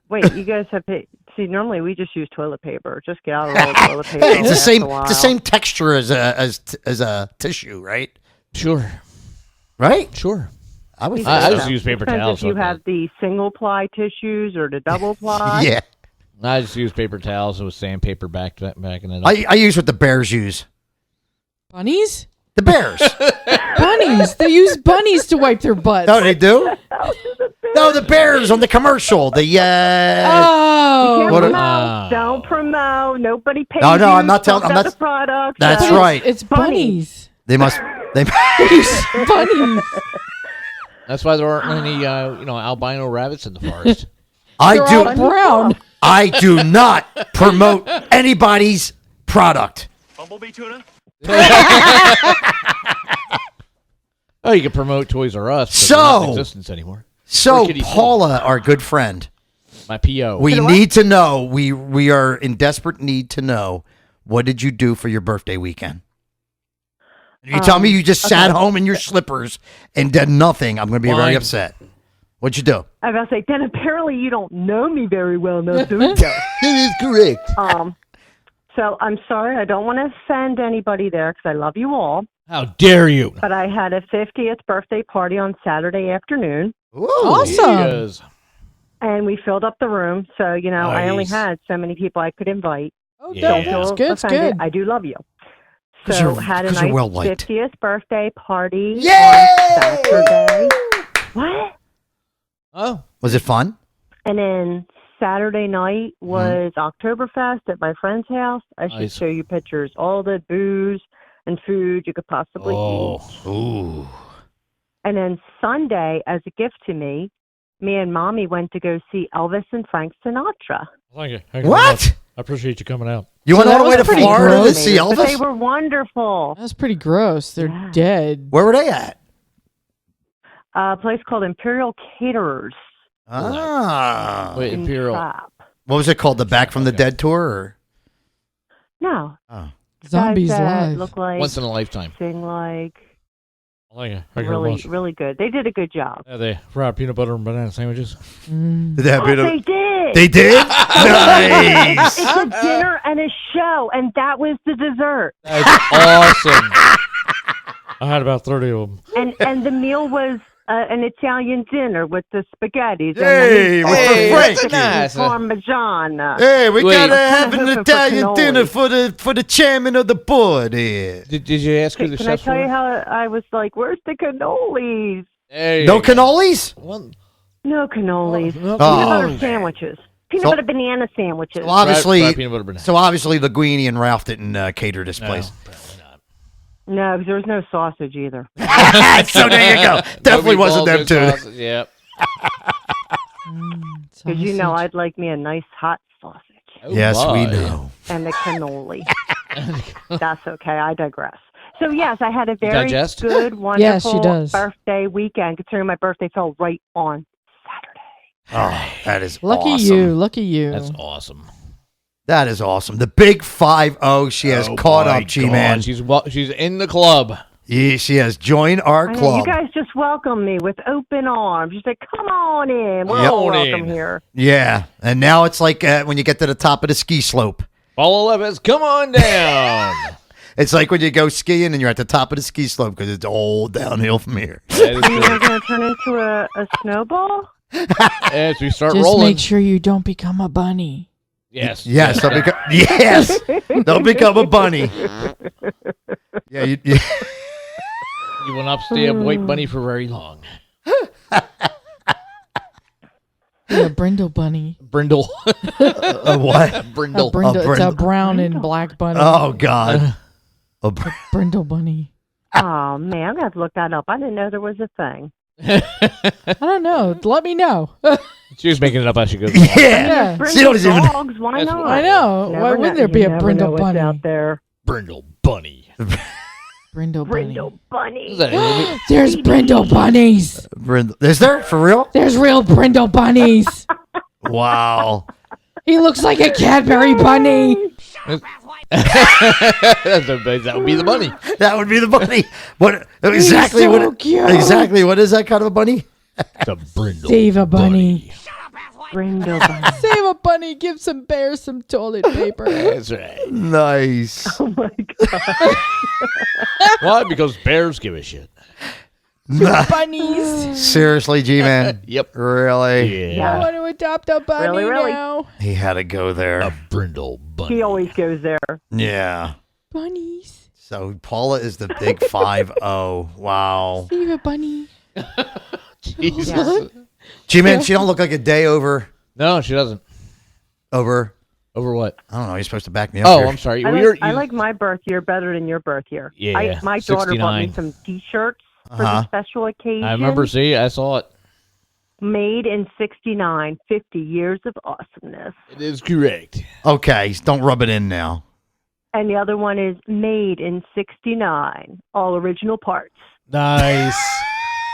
Speaker 6: Wait, you guys have see? Normally we just use toilet paper. Just get out a roll of toilet paper.
Speaker 1: Hey, it's the
Speaker 6: after
Speaker 1: same.
Speaker 6: a while.
Speaker 1: It's the same texture as a tissue, right?
Speaker 2: Sure.
Speaker 1: Right?
Speaker 2: Sure.
Speaker 1: I would.
Speaker 2: I
Speaker 1: think
Speaker 2: just
Speaker 1: so.
Speaker 2: use paper
Speaker 6: Depends
Speaker 2: towels.
Speaker 6: if you
Speaker 2: okay.
Speaker 6: have the single ply tissues or the double ply.
Speaker 1: Yeah,
Speaker 2: I just use paper towels with sandpaper backing it up.
Speaker 1: I use what the bears use.
Speaker 3: Bunnies?
Speaker 1: The bears.
Speaker 3: Bunnies. They use bunnies to wipe their butts.
Speaker 1: No, they do. No, the bears on the commercial. The
Speaker 3: Oh.
Speaker 6: Can't
Speaker 1: What a-
Speaker 6: promote. Don't promote. Nobody pays
Speaker 1: No, no,
Speaker 6: you
Speaker 1: I'm not
Speaker 6: to talk
Speaker 1: telling- I'm
Speaker 6: about
Speaker 1: not-
Speaker 6: the product.
Speaker 1: That's
Speaker 3: But
Speaker 1: right.
Speaker 3: It's bunnies.
Speaker 1: they must. They.
Speaker 3: Bunnies.
Speaker 2: That's why there aren't any, albino rabbits in the forest.
Speaker 1: I
Speaker 3: They're
Speaker 1: do.
Speaker 3: all brown.
Speaker 1: I do not promote anybody's product.
Speaker 4: Bumblebee tuna?
Speaker 2: Oh, you can promote Toys R Us. But
Speaker 1: So-
Speaker 2: they're not in existence anymore.
Speaker 1: So,
Speaker 2: Or Kitty
Speaker 1: Paula, our good friend,
Speaker 2: My PO.
Speaker 1: we need to know. We are in desperate need to know. What did you do for your birthday weekend? If you tell me you just sat home in your slippers and did nothing, I'm going to be very
Speaker 2: Fine.
Speaker 1: upset. What'd you do?
Speaker 6: I was about to say, then apparently you don't know me very well enough to go.
Speaker 1: That is correct.
Speaker 6: So I'm sorry, I don't want to offend anybody there because I love you all.
Speaker 2: How dare you?
Speaker 6: But I had a 50th birthday party on Saturday afternoon,
Speaker 3: Awesome.
Speaker 2: Yes.
Speaker 6: and we filled up the room. So, I only
Speaker 2: Nice.
Speaker 6: had so many people I could invite.
Speaker 3: Oh,
Speaker 2: Yeah.
Speaker 6: Don't
Speaker 3: good.
Speaker 6: feel
Speaker 3: It's good. It's
Speaker 6: offended.
Speaker 3: good.
Speaker 6: I do love you.
Speaker 1: 'Cause
Speaker 6: So
Speaker 1: you're-
Speaker 6: had a
Speaker 1: 'cause you're
Speaker 6: nice
Speaker 1: well-liked.
Speaker 6: 50th birthday party
Speaker 1: Yay!
Speaker 6: on Saturday. What?
Speaker 2: Oh.
Speaker 1: Was it fun?
Speaker 6: And then Saturday night was Oktoberfest at my friend's house. I should
Speaker 2: Nice.
Speaker 6: show you pictures. All the booze and food you could possibly eat.
Speaker 1: Ooh.
Speaker 6: And then Sunday, as a gift to me and Mommy went to go see Elvis and Frank Sinatra.
Speaker 7: Thank you.
Speaker 1: What?
Speaker 7: I appreciate you coming out.
Speaker 1: You
Speaker 3: So
Speaker 1: went
Speaker 3: that
Speaker 1: all the way
Speaker 3: was
Speaker 1: to
Speaker 3: pretty
Speaker 1: Florida to
Speaker 3: gross.
Speaker 1: see
Speaker 6: But they
Speaker 1: Elvis?
Speaker 6: were wonderful.
Speaker 3: That's pretty gross. They're
Speaker 6: Yeah.
Speaker 3: dead.
Speaker 1: Where were they at?
Speaker 6: A place called Imperial Caterers.
Speaker 1: Ah.
Speaker 2: Wait,
Speaker 6: in
Speaker 2: Imperial.
Speaker 6: Trapp.
Speaker 1: What was it called? The Back from the Dead tour? Or?
Speaker 6: No.
Speaker 1: Oh.
Speaker 3: Zombies
Speaker 6: guys that
Speaker 3: live.
Speaker 6: look like,
Speaker 2: Once in a lifetime.
Speaker 6: sing like,
Speaker 7: Thank you. Thank you very
Speaker 6: really,
Speaker 7: much.
Speaker 6: really good. They did a good job.
Speaker 7: Yeah, they fried peanut butter and banana sandwiches.
Speaker 3: Mm.
Speaker 1: Did they have
Speaker 6: Oh,
Speaker 1: bit of-
Speaker 6: they did.
Speaker 1: They did? Nice.
Speaker 6: It's a dinner and a show, and that was the dessert.
Speaker 2: That's awesome.
Speaker 7: I had about 30 of them.
Speaker 6: And the meal was an Italian dinner with the spaghetti.
Speaker 1: Hey, with the Frank.
Speaker 2: nice.
Speaker 6: Parmesan.
Speaker 1: Hey, we
Speaker 2: Wait.
Speaker 1: gotta have
Speaker 6: I'm
Speaker 1: an
Speaker 6: hoping for
Speaker 1: Italian
Speaker 6: cannoli.
Speaker 1: dinner for the chairman of the board here.
Speaker 2: Did you ask who the
Speaker 6: Can I
Speaker 2: chefs
Speaker 6: tell you
Speaker 2: were?
Speaker 6: how I was like, where's the cannolis?
Speaker 2: There you
Speaker 1: No
Speaker 2: go.
Speaker 1: cannolis?
Speaker 2: Well,
Speaker 6: No cannolis.
Speaker 2: no
Speaker 6: Peanut
Speaker 1: Oh.
Speaker 6: butter sandwiches. Peanut
Speaker 1: So-
Speaker 6: butter banana sandwiches.
Speaker 1: So obviously,
Speaker 2: Fried peanut butter banana.
Speaker 1: so obviously, Linguini and Ralph didn't cater this place.
Speaker 2: Probably not.
Speaker 6: No, because there was no sausage either.
Speaker 1: So there you go. Definitely
Speaker 2: No
Speaker 1: wasn't them
Speaker 2: meatballs,
Speaker 1: two.
Speaker 2: no sausage, Yep.
Speaker 6: Because you know I'd like me a nice hot sausage
Speaker 2: Oh,
Speaker 1: Yes, we
Speaker 2: my.
Speaker 1: know.
Speaker 6: and a cannoli. That's okay. I digress. So yes, I had a very
Speaker 2: Digest?
Speaker 6: good,
Speaker 3: Yes, she
Speaker 6: wonderful
Speaker 3: does.
Speaker 6: birthday weekend. Considering my birthday fell right on Saturday.
Speaker 1: Oh, that is
Speaker 3: Lucky
Speaker 1: awesome.
Speaker 3: you. Lucky you.
Speaker 2: That's awesome.
Speaker 1: That is awesome. The big 5-0. She has caught up, G-Man.
Speaker 2: She's in the club.
Speaker 1: Yeah, she has joined our
Speaker 6: I know,
Speaker 1: club.
Speaker 6: you guys just welcomed me with open arms. You said, "Come on in. We're
Speaker 1: Yep.
Speaker 6: all
Speaker 2: Come on
Speaker 6: welcome
Speaker 2: in."
Speaker 6: here."
Speaker 1: Yeah, and now it's like when you get to the top of the ski slope.
Speaker 2: Paula Levis, come on down.
Speaker 1: It's like when you go skiing and you're at the top of the ski slope because it's all downhill from here.
Speaker 2: That is
Speaker 6: You're
Speaker 2: good.
Speaker 6: going to turn into a snowball?
Speaker 2: As we start
Speaker 3: Just
Speaker 2: rolling.
Speaker 3: make sure you don't become a bunny.
Speaker 2: Yes.
Speaker 1: Yes, they'll become, yes, they'll become a bunny. Yeah,
Speaker 2: You will not stay a white bunny for very long.
Speaker 3: Yeah, brindle bunny.
Speaker 2: Brindle.
Speaker 1: a what?
Speaker 3: A
Speaker 2: Brindle.
Speaker 3: brindle. It's a
Speaker 1: brindle.
Speaker 3: brown and black bunny.
Speaker 1: Oh God.
Speaker 3: Brindle bunny.
Speaker 6: Oh, man, I'm going to have to look that up. I didn't know there was a thing.
Speaker 3: I don't know. Let me know.
Speaker 2: She was making it up as she goes along.
Speaker 1: Yeah.
Speaker 3: Yeah.
Speaker 1: She don't even-
Speaker 6: dogs, why
Speaker 2: That's
Speaker 6: not?
Speaker 2: what-
Speaker 3: I know.
Speaker 6: Never
Speaker 3: Why
Speaker 6: know-
Speaker 3: wouldn't there
Speaker 6: you
Speaker 3: be a
Speaker 6: never
Speaker 3: brindle
Speaker 6: know what's
Speaker 3: bunny?
Speaker 6: out there.
Speaker 2: Brindle bunny.
Speaker 3: Brindle bunny.
Speaker 6: Brindle bunny.
Speaker 2: Is that a-
Speaker 3: There's brindle bunnies.
Speaker 1: Is there for real?
Speaker 3: There's real brindle bunnies.
Speaker 1: Wow.
Speaker 3: He looks like a Cadbury bunny.
Speaker 2: that would be the bunny.
Speaker 1: That would be the bunny. What exactly?
Speaker 3: so
Speaker 1: what
Speaker 3: cute.
Speaker 1: exactly? What is that kind of a bunny?
Speaker 2: The brindle.
Speaker 3: Save a bunny.
Speaker 6: Brindle bunny.
Speaker 3: Save a bunny. Give some bears some toilet paper.
Speaker 2: That's right.
Speaker 1: Nice.
Speaker 6: Oh, my God.
Speaker 2: Why? Because bears give a shit.
Speaker 3: Bunnies.
Speaker 1: Seriously, G-Man.
Speaker 2: Yep.
Speaker 1: Really?
Speaker 3: I
Speaker 2: Yeah.
Speaker 3: want to adopt a bunny
Speaker 6: Really?
Speaker 3: now.
Speaker 1: He had to go there.
Speaker 2: A brindle bunny.
Speaker 6: He always goes there.
Speaker 1: Yeah.
Speaker 3: Bunnies.
Speaker 1: So Paula is the big 5-0. Wow.
Speaker 3: Save a bunny.
Speaker 2: Jesus.
Speaker 6: Yeah.
Speaker 1: G-Man, she don't look like a day over.
Speaker 2: No, she doesn't.
Speaker 1: Over.
Speaker 2: Over what?
Speaker 1: I don't know. You're supposed to back me up.
Speaker 2: Oh,
Speaker 1: here.
Speaker 2: I'm sorry.
Speaker 6: I
Speaker 2: Well,
Speaker 6: like,
Speaker 2: you-
Speaker 6: I like my birth year better than your birth year.
Speaker 2: Yeah,
Speaker 6: My daughter bought me
Speaker 2: 69.
Speaker 6: some T-shirts for
Speaker 1: Uh-huh.
Speaker 6: the special occasion.
Speaker 2: I remember. See, I saw it.
Speaker 6: Made in 69, 50 years of awesomeness.
Speaker 2: It is correct.
Speaker 1: Okay, don't rub it in now.
Speaker 6: And the other one is made in 69, all original parts.
Speaker 2: Nice.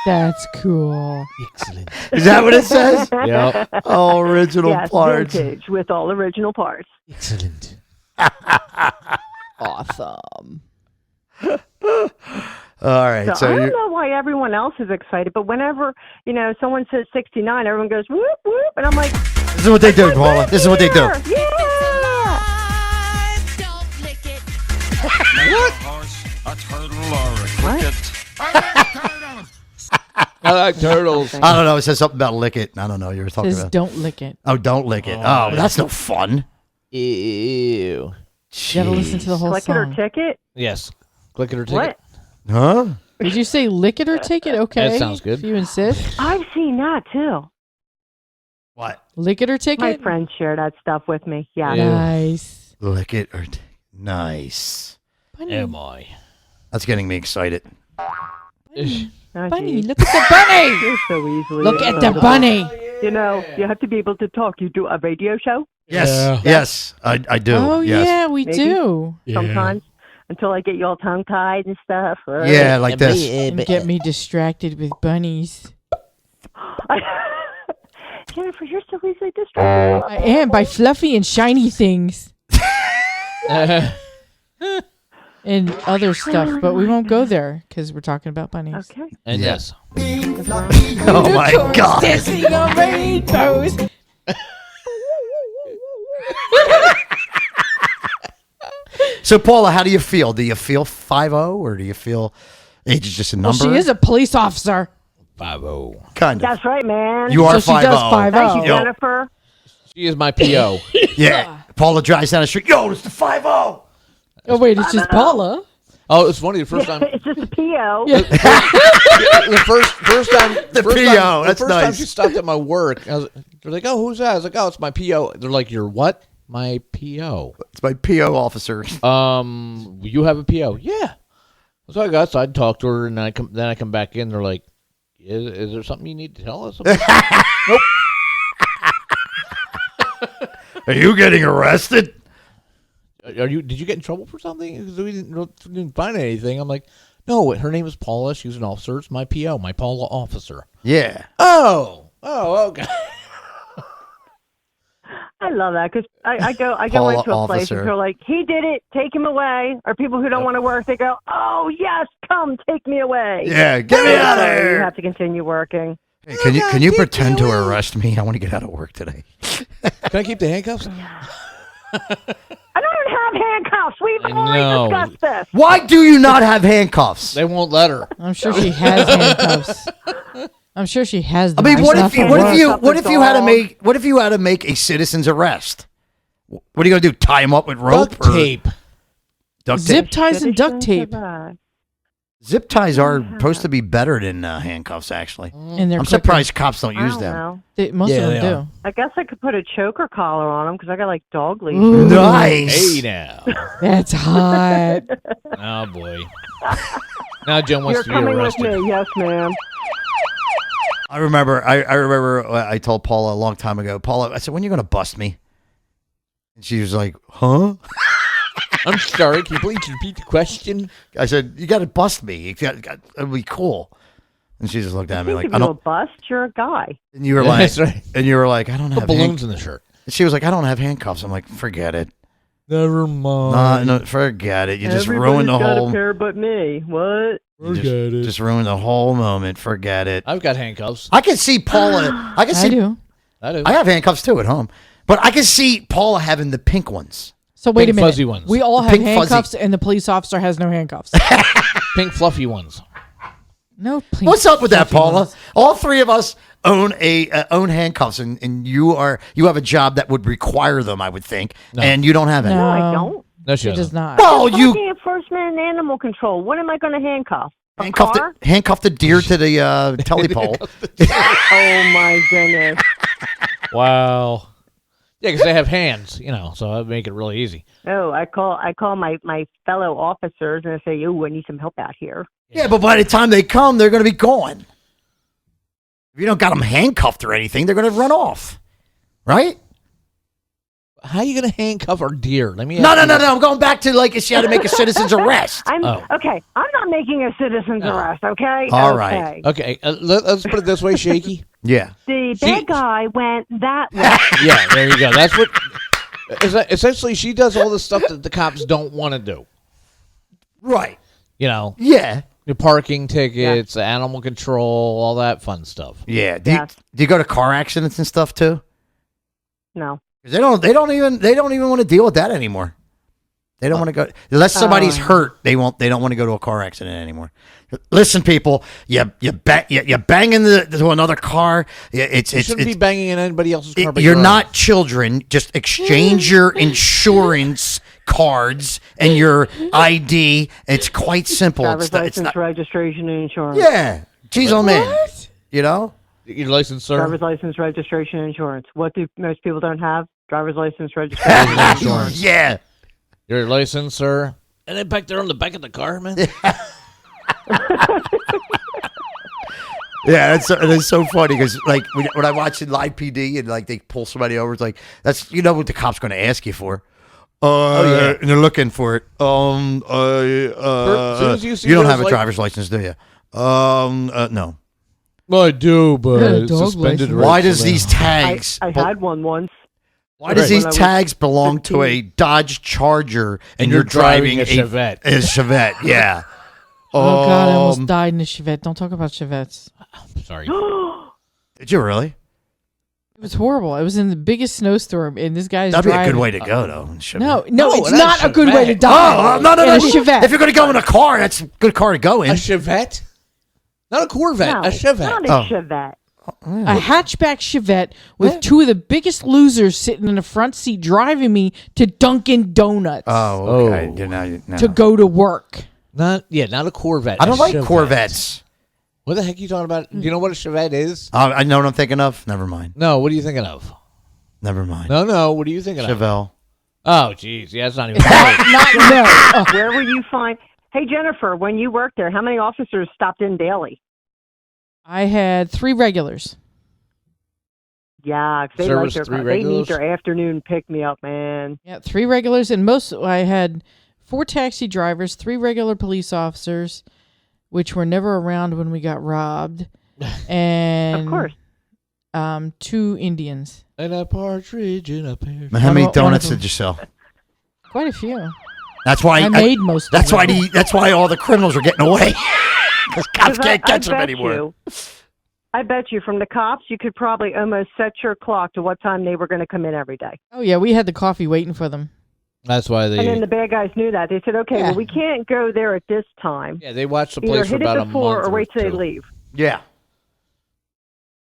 Speaker 3: That's cool.
Speaker 2: Excellent.
Speaker 1: Is that what it says?
Speaker 2: Yep.
Speaker 1: Oh, original
Speaker 6: Yes,
Speaker 1: parts.
Speaker 6: vintage with all original parts.
Speaker 2: Excellent.
Speaker 3: Awesome.
Speaker 1: All right,
Speaker 6: So,
Speaker 1: so
Speaker 6: I don't
Speaker 1: you
Speaker 6: know why everyone else is excited, but whenever, someone says 69, everyone goes, whoop, whoop. And I'm like,
Speaker 1: this is what they do, Paula. This is what they do.
Speaker 6: yeah.
Speaker 2: I like turtles.
Speaker 1: I don't know. It says something about lick it. I don't know. You were talking
Speaker 3: Says
Speaker 1: about.
Speaker 3: don't lick it.
Speaker 1: Oh, don't lick it. Oh, that's no fun.
Speaker 2: Ew.
Speaker 3: You gotta listen to the whole
Speaker 6: Click it or
Speaker 3: song.
Speaker 6: ticket?
Speaker 2: Yes. Click it or take
Speaker 6: What?
Speaker 2: it.
Speaker 1: Huh?
Speaker 3: Did you say lick it or take it? Okay.
Speaker 2: That sounds good.
Speaker 3: If you insist.
Speaker 6: I've seen that too.
Speaker 1: What?
Speaker 3: Lick it or take
Speaker 6: My
Speaker 3: it?
Speaker 6: friends share that stuff with me. Yeah.
Speaker 2: Yeah.
Speaker 3: Nice.
Speaker 1: Lick it or nice.
Speaker 3: Bunny.
Speaker 2: Am I?
Speaker 1: That's getting me excited.
Speaker 6: Oh,
Speaker 3: Bunny.
Speaker 6: geez.
Speaker 3: Look at the bunny.
Speaker 6: You're so easily.
Speaker 3: Look at the
Speaker 6: excitable.
Speaker 3: bunny.
Speaker 6: You have to be able to talk. You do a radio show
Speaker 1: Yes.
Speaker 7: Yeah.
Speaker 1: Yes. I do.
Speaker 3: Oh,
Speaker 1: yes.
Speaker 3: yeah, we
Speaker 6: Maybe.
Speaker 3: do.
Speaker 7: Yeah.
Speaker 6: sometimes until I get you all tongue tied and stuff.
Speaker 1: Yeah, like this.
Speaker 3: And get me distracted with bunnies.
Speaker 6: Jennifer, you're so easily distracted.
Speaker 3: I am by fluffy and shiny things and other stuff, but we won't go there because we're talking about bunnies.
Speaker 6: Okay.
Speaker 2: And
Speaker 1: Yeah.
Speaker 2: yes.
Speaker 1: Oh my God.
Speaker 3: Dancing on rainbows.
Speaker 1: So Paula, how do you feel? Do you feel 5-0 or do you feel Age is just a number.
Speaker 3: Well, she is a police officer.
Speaker 2: 50.
Speaker 1: Kind of.
Speaker 6: That's right, man.
Speaker 1: You are
Speaker 3: So she does
Speaker 1: 50.
Speaker 6: Thank you,
Speaker 1: Yo.
Speaker 6: Jennifer.
Speaker 2: She is my PO.
Speaker 1: Yeah. Paula drives down the street. Yo, it's the 50.
Speaker 3: Oh, wait, it's just Paula.
Speaker 2: Oh, it's funny. The first time,
Speaker 6: It's just a PO.
Speaker 2: the first time,
Speaker 1: The
Speaker 2: first
Speaker 1: PO,
Speaker 2: time,
Speaker 1: that's
Speaker 2: the first time
Speaker 1: nice.
Speaker 2: she stopped at my work. They're like, "Oh, who's that?" I was like, "Oh, it's my PO." They're like, "You're what?" My PO.
Speaker 1: It's my PO officer.
Speaker 2: You have a PO? Yeah. So I got, so I talked to her, and I come back in. They're like, "Is there something you need to tell us?" Nope.
Speaker 1: Are you getting arrested?
Speaker 2: Are you? Did you get in trouble for something? Because we didn't find anything. I'm like, no. Her name is Paula. She's an officer. It's my PO, my Paula officer.
Speaker 1: Yeah.
Speaker 2: Oh, okay.
Speaker 6: I love that because I go
Speaker 1: Paula
Speaker 6: into a place
Speaker 1: officer.
Speaker 6: and they're like, he did it, take him away. Or people who don't want to work, they go, oh yes, come take me away.
Speaker 1: Yeah. Get me out of
Speaker 6: So you
Speaker 1: here.
Speaker 6: have to continue working.
Speaker 1: Hey, can you pretend to arrest me? I want to get out of work today.
Speaker 2: Can I keep the handcuffs?
Speaker 6: I don't have handcuffs. We've
Speaker 2: I
Speaker 6: already
Speaker 2: know.
Speaker 6: discussed this.
Speaker 1: Why do you not have handcuffs?
Speaker 2: They won't let her.
Speaker 3: I'm sure she has handcuffs. I'm sure she has
Speaker 1: I
Speaker 3: them.
Speaker 1: mean,
Speaker 3: Just
Speaker 1: what
Speaker 3: not
Speaker 1: if you
Speaker 3: for
Speaker 1: what
Speaker 3: work.
Speaker 1: if you
Speaker 6: Work.
Speaker 1: what if you had to make what if you had to make a citizen's arrest? What are you gonna do? Tie him up with rope?
Speaker 2: Duct
Speaker 1: or
Speaker 2: tape.
Speaker 1: Duct
Speaker 3: Zip
Speaker 1: tape.
Speaker 3: ties and duct tape
Speaker 1: Zip ties are supposed to be better than handcuffs. Actually,
Speaker 3: in their
Speaker 1: I'm surprised cops don't
Speaker 6: I
Speaker 1: use
Speaker 6: don't
Speaker 1: them.
Speaker 6: know.
Speaker 3: Most
Speaker 2: Yeah,
Speaker 3: of
Speaker 2: they
Speaker 3: them
Speaker 6: I guess I could put a choker collar on them because I got like dog leashes.
Speaker 3: Ooh.
Speaker 1: Nice.
Speaker 2: Hey now.
Speaker 3: do. That's hot.
Speaker 2: Oh boy. Now Jen wants
Speaker 6: You're
Speaker 2: to be
Speaker 6: coming with
Speaker 2: arrested.
Speaker 6: me, yes, ma'am.
Speaker 1: I remember. I remember. I told Paula a long time ago. Paula, I said, "When are you gonna bust me?" And she was like, "Huh?"
Speaker 2: I'm sorry. Can you please repeat the question?
Speaker 1: I said, "You got to bust me. It'll be cool." And she just looked at me
Speaker 6: I
Speaker 1: like,
Speaker 6: think
Speaker 1: "I
Speaker 6: if you're a
Speaker 1: don't."
Speaker 6: bust, you're a guy.
Speaker 1: And you were
Speaker 2: Yeah,
Speaker 1: like,
Speaker 2: that's right.
Speaker 1: "And you were like, I don't
Speaker 2: Put
Speaker 1: have
Speaker 2: balloons in the shirt.
Speaker 1: She was like, "I don't have handcuffs." I'm like, "Forget it.
Speaker 7: Never mind.
Speaker 1: No, forget it. You just
Speaker 6: Everybody's
Speaker 1: ruined the
Speaker 6: got
Speaker 1: whole.
Speaker 6: a pair but me. What?
Speaker 1: You
Speaker 7: Forget it.
Speaker 1: just ruined the whole moment. Forget it."
Speaker 2: I've got handcuffs.
Speaker 1: I can see Paula. I can
Speaker 3: I
Speaker 1: see.
Speaker 3: do.
Speaker 2: I do.
Speaker 1: I have handcuffs too at home, but I can see Paula having the pink ones.
Speaker 3: So wait a
Speaker 2: Pink
Speaker 3: minute.
Speaker 2: fuzzy ones.
Speaker 3: We all have
Speaker 1: Pink fuzzy.
Speaker 3: handcuffs, and the police officer has no handcuffs.
Speaker 2: Pink fluffy ones.
Speaker 3: No. Pink
Speaker 1: What's up with that,
Speaker 3: fluffy
Speaker 1: Paula?
Speaker 3: ones.
Speaker 1: All three of us own own handcuffs, and you have a job that would require them, I would think, and you don't have any.
Speaker 3: No,
Speaker 6: I don't.
Speaker 2: No, she
Speaker 3: She does
Speaker 2: doesn't.
Speaker 3: not.
Speaker 1: Well,
Speaker 6: I'm
Speaker 1: you
Speaker 6: working at First Man Animal Control. What am I going to handcuff? A
Speaker 1: handcuffed
Speaker 6: car?
Speaker 1: the deer to the telepole.
Speaker 6: Oh my goodness.
Speaker 2: Wow. Yeah, because they have hands, so that'd make it really easy.
Speaker 6: Oh, I call my fellow officers and I say, "Oh, I need some help out here."
Speaker 1: Yeah, but by the time they come, they're going to be gone. If you don't got them handcuffed or anything, they're going to run off, right?
Speaker 2: How are you going to handcuff our deer? Let me.
Speaker 1: No.
Speaker 2: ask you-
Speaker 1: I'm going back to like if she had to make a citizen's arrest.
Speaker 6: I'm
Speaker 2: Oh.
Speaker 6: okay. I'm not making a citizen's arrest. Okay.
Speaker 1: All right.
Speaker 2: Okay, let's put it this way, Shaky.
Speaker 1: Yeah.
Speaker 6: The
Speaker 2: She-
Speaker 6: bad guy went that way.
Speaker 2: Yeah, there you go. That's what. Essentially, she does all the stuff that the cops don't want to do.
Speaker 1: Right.
Speaker 2: Yeah,
Speaker 1: Yeah.
Speaker 2: parking tickets, animal control, all that fun stuff.
Speaker 1: Yeah.
Speaker 6: Yes.
Speaker 1: Do you go to car accidents and stuff too?
Speaker 6: No.
Speaker 1: 'Cause they don't even want to deal with that anymore. They don't want to go unless somebody's hurt. They don't want to go to a car accident anymore. Listen, people, you bang into another car.
Speaker 2: You shouldn't be banging in anybody else's car. But
Speaker 1: you're
Speaker 2: your
Speaker 1: not children. Just exchange your insurance cards and your ID. It's quite simple.
Speaker 6: Driver's
Speaker 1: It's
Speaker 6: license,
Speaker 1: not.
Speaker 6: registration, and insurance.
Speaker 1: Yeah, geez, oh man, you know.
Speaker 2: your license, sir.
Speaker 6: Driver's license, registration, and insurance. What do most people don't have? Driver's license, registration, and insurance.
Speaker 1: Yeah.
Speaker 2: Your license, sir. And then back there on the back of the car, man.
Speaker 1: Yeah, it's so funny because like when I watch in Live PD and like they pull somebody over, it's like that's what the cop's going to ask you for.
Speaker 2: yeah.
Speaker 1: And they're looking for it.
Speaker 2: Soon as you see
Speaker 1: you don't
Speaker 2: those,
Speaker 1: have a
Speaker 2: like-
Speaker 1: driver's license, do you? No.
Speaker 7: Well, I do, but
Speaker 3: Yeah,
Speaker 7: it's
Speaker 3: dog
Speaker 7: suspended.
Speaker 3: license.
Speaker 7: right
Speaker 1: Why does
Speaker 7: now.
Speaker 1: these tags?
Speaker 6: I had one once.
Speaker 1: Why does
Speaker 2: Right.
Speaker 1: these
Speaker 6: When I was
Speaker 1: tags belong to
Speaker 6: 15.
Speaker 1: a Dodge Charger and
Speaker 2: you're
Speaker 1: you're driving
Speaker 2: driving a Chevette.
Speaker 1: A Chevette, yeah.
Speaker 3: Oh God, I almost died in a Chevette. Don't talk about Chevettes.
Speaker 2: Sorry.
Speaker 1: Did you really?
Speaker 3: was horrible. It was in the biggest snowstorm, and this guy's
Speaker 1: That'd be a
Speaker 3: driving.
Speaker 1: good way to go, though.
Speaker 3: No,
Speaker 2: No,
Speaker 3: it's
Speaker 2: not
Speaker 3: not a good way to
Speaker 2: Chevette.
Speaker 3: die.
Speaker 1: Oh, no,
Speaker 3: In
Speaker 1: no.
Speaker 3: a Chevette.
Speaker 1: If you're going to go in a car, that's a good car to go in.
Speaker 2: A Chevette? Not a Corvette.
Speaker 6: No,
Speaker 2: a Chevette.
Speaker 6: not a
Speaker 1: Oh.
Speaker 6: Chevette.
Speaker 3: A hatchback Chevette with two of the biggest losers sitting in the front seat driving me to Dunkin' Donuts
Speaker 1: Oh, okay.
Speaker 2: Oh.
Speaker 1: You're now.
Speaker 3: to go to work.
Speaker 2: Not a Corvette.
Speaker 1: I don't
Speaker 2: a
Speaker 1: like
Speaker 2: Chevette.
Speaker 1: Corvettes.
Speaker 2: What the heck are you talking about? Do you know what a Chevette is?
Speaker 1: I know what I'm thinking of. Never mind.
Speaker 2: No, what are you thinking of?
Speaker 1: Never mind.
Speaker 2: No, what are you thinking of?
Speaker 1: Chevelle.
Speaker 2: Oh, jeez. Yeah, it's not even close.
Speaker 3: No.
Speaker 6: Where will you find? Hey, Jennifer, when you worked there, how many officers stopped in daily?
Speaker 3: I had 3 regulars.
Speaker 6: Yeah, 'cause they
Speaker 2: Service
Speaker 6: like
Speaker 2: three
Speaker 6: they
Speaker 2: regulars?
Speaker 6: need their afternoon pick me up, man.
Speaker 3: Yeah, 3 regulars, and I had 4 taxi drivers, 3 regular police officers, which were never around when we got robbed, and
Speaker 6: Of course.
Speaker 3: 2 Indians.
Speaker 2: And a partridge in a pear.
Speaker 1: How many
Speaker 3: One of
Speaker 1: donuts
Speaker 3: them-
Speaker 1: did you sell?
Speaker 3: Quite a few.
Speaker 1: That's why
Speaker 3: I made most.
Speaker 1: That's
Speaker 3: of
Speaker 1: why
Speaker 3: them.
Speaker 1: that's why all the criminals are getting away. Because cops
Speaker 6: 'Cause I-
Speaker 1: can't catch
Speaker 6: I
Speaker 1: them
Speaker 6: bet
Speaker 1: anymore.
Speaker 6: I bet you from the cops, you could probably almost set your clock to what time they were going to come in every day.
Speaker 3: Oh yeah, we had the coffee waiting for them.
Speaker 2: That's why
Speaker 6: And then
Speaker 2: they.
Speaker 6: the bad guys knew that. They said, okay,
Speaker 3: Yeah.
Speaker 6: well, we can't go there at this time.
Speaker 2: Yeah, they watched the
Speaker 6: Either
Speaker 2: place for
Speaker 6: hit
Speaker 2: about
Speaker 6: it
Speaker 2: a
Speaker 6: before
Speaker 2: month
Speaker 6: or wait till they
Speaker 2: two.
Speaker 6: leave.
Speaker 1: Yeah.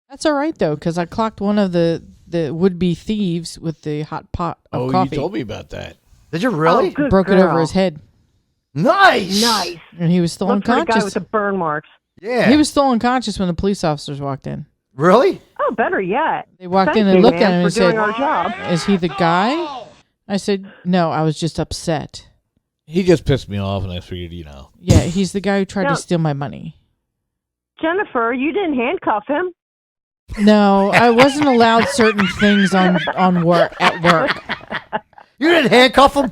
Speaker 3: That's all right though, because I clocked one of the would-be thieves with the hot pot of
Speaker 2: Oh,
Speaker 3: coffee.
Speaker 2: you told me about that.
Speaker 1: Did you really?
Speaker 6: Oh, good
Speaker 3: Broke it
Speaker 6: girl.
Speaker 3: over his head,
Speaker 1: Nice.
Speaker 6: Nice.
Speaker 3: and he was still
Speaker 6: Look for the guy
Speaker 3: unconscious.
Speaker 6: with the burn marks.
Speaker 1: Yeah.
Speaker 3: He was still unconscious when the police officers walked in.
Speaker 1: really?
Speaker 6: Oh, better yet.
Speaker 3: They walked
Speaker 6: Thank
Speaker 3: in and
Speaker 6: you,
Speaker 3: looked
Speaker 6: man,
Speaker 3: at him and
Speaker 6: for doing
Speaker 3: said,
Speaker 6: our job.
Speaker 3: "Is he the guy?" I said, "No, I was just upset."
Speaker 2: He just pissed me off, and I figured,
Speaker 3: Yeah, he's the guy who tried
Speaker 6: No.
Speaker 3: to steal my money.
Speaker 6: Jennifer, you didn't handcuff him.
Speaker 3: No, I wasn't allowed certain things on work at work.
Speaker 1: You didn't handcuff him?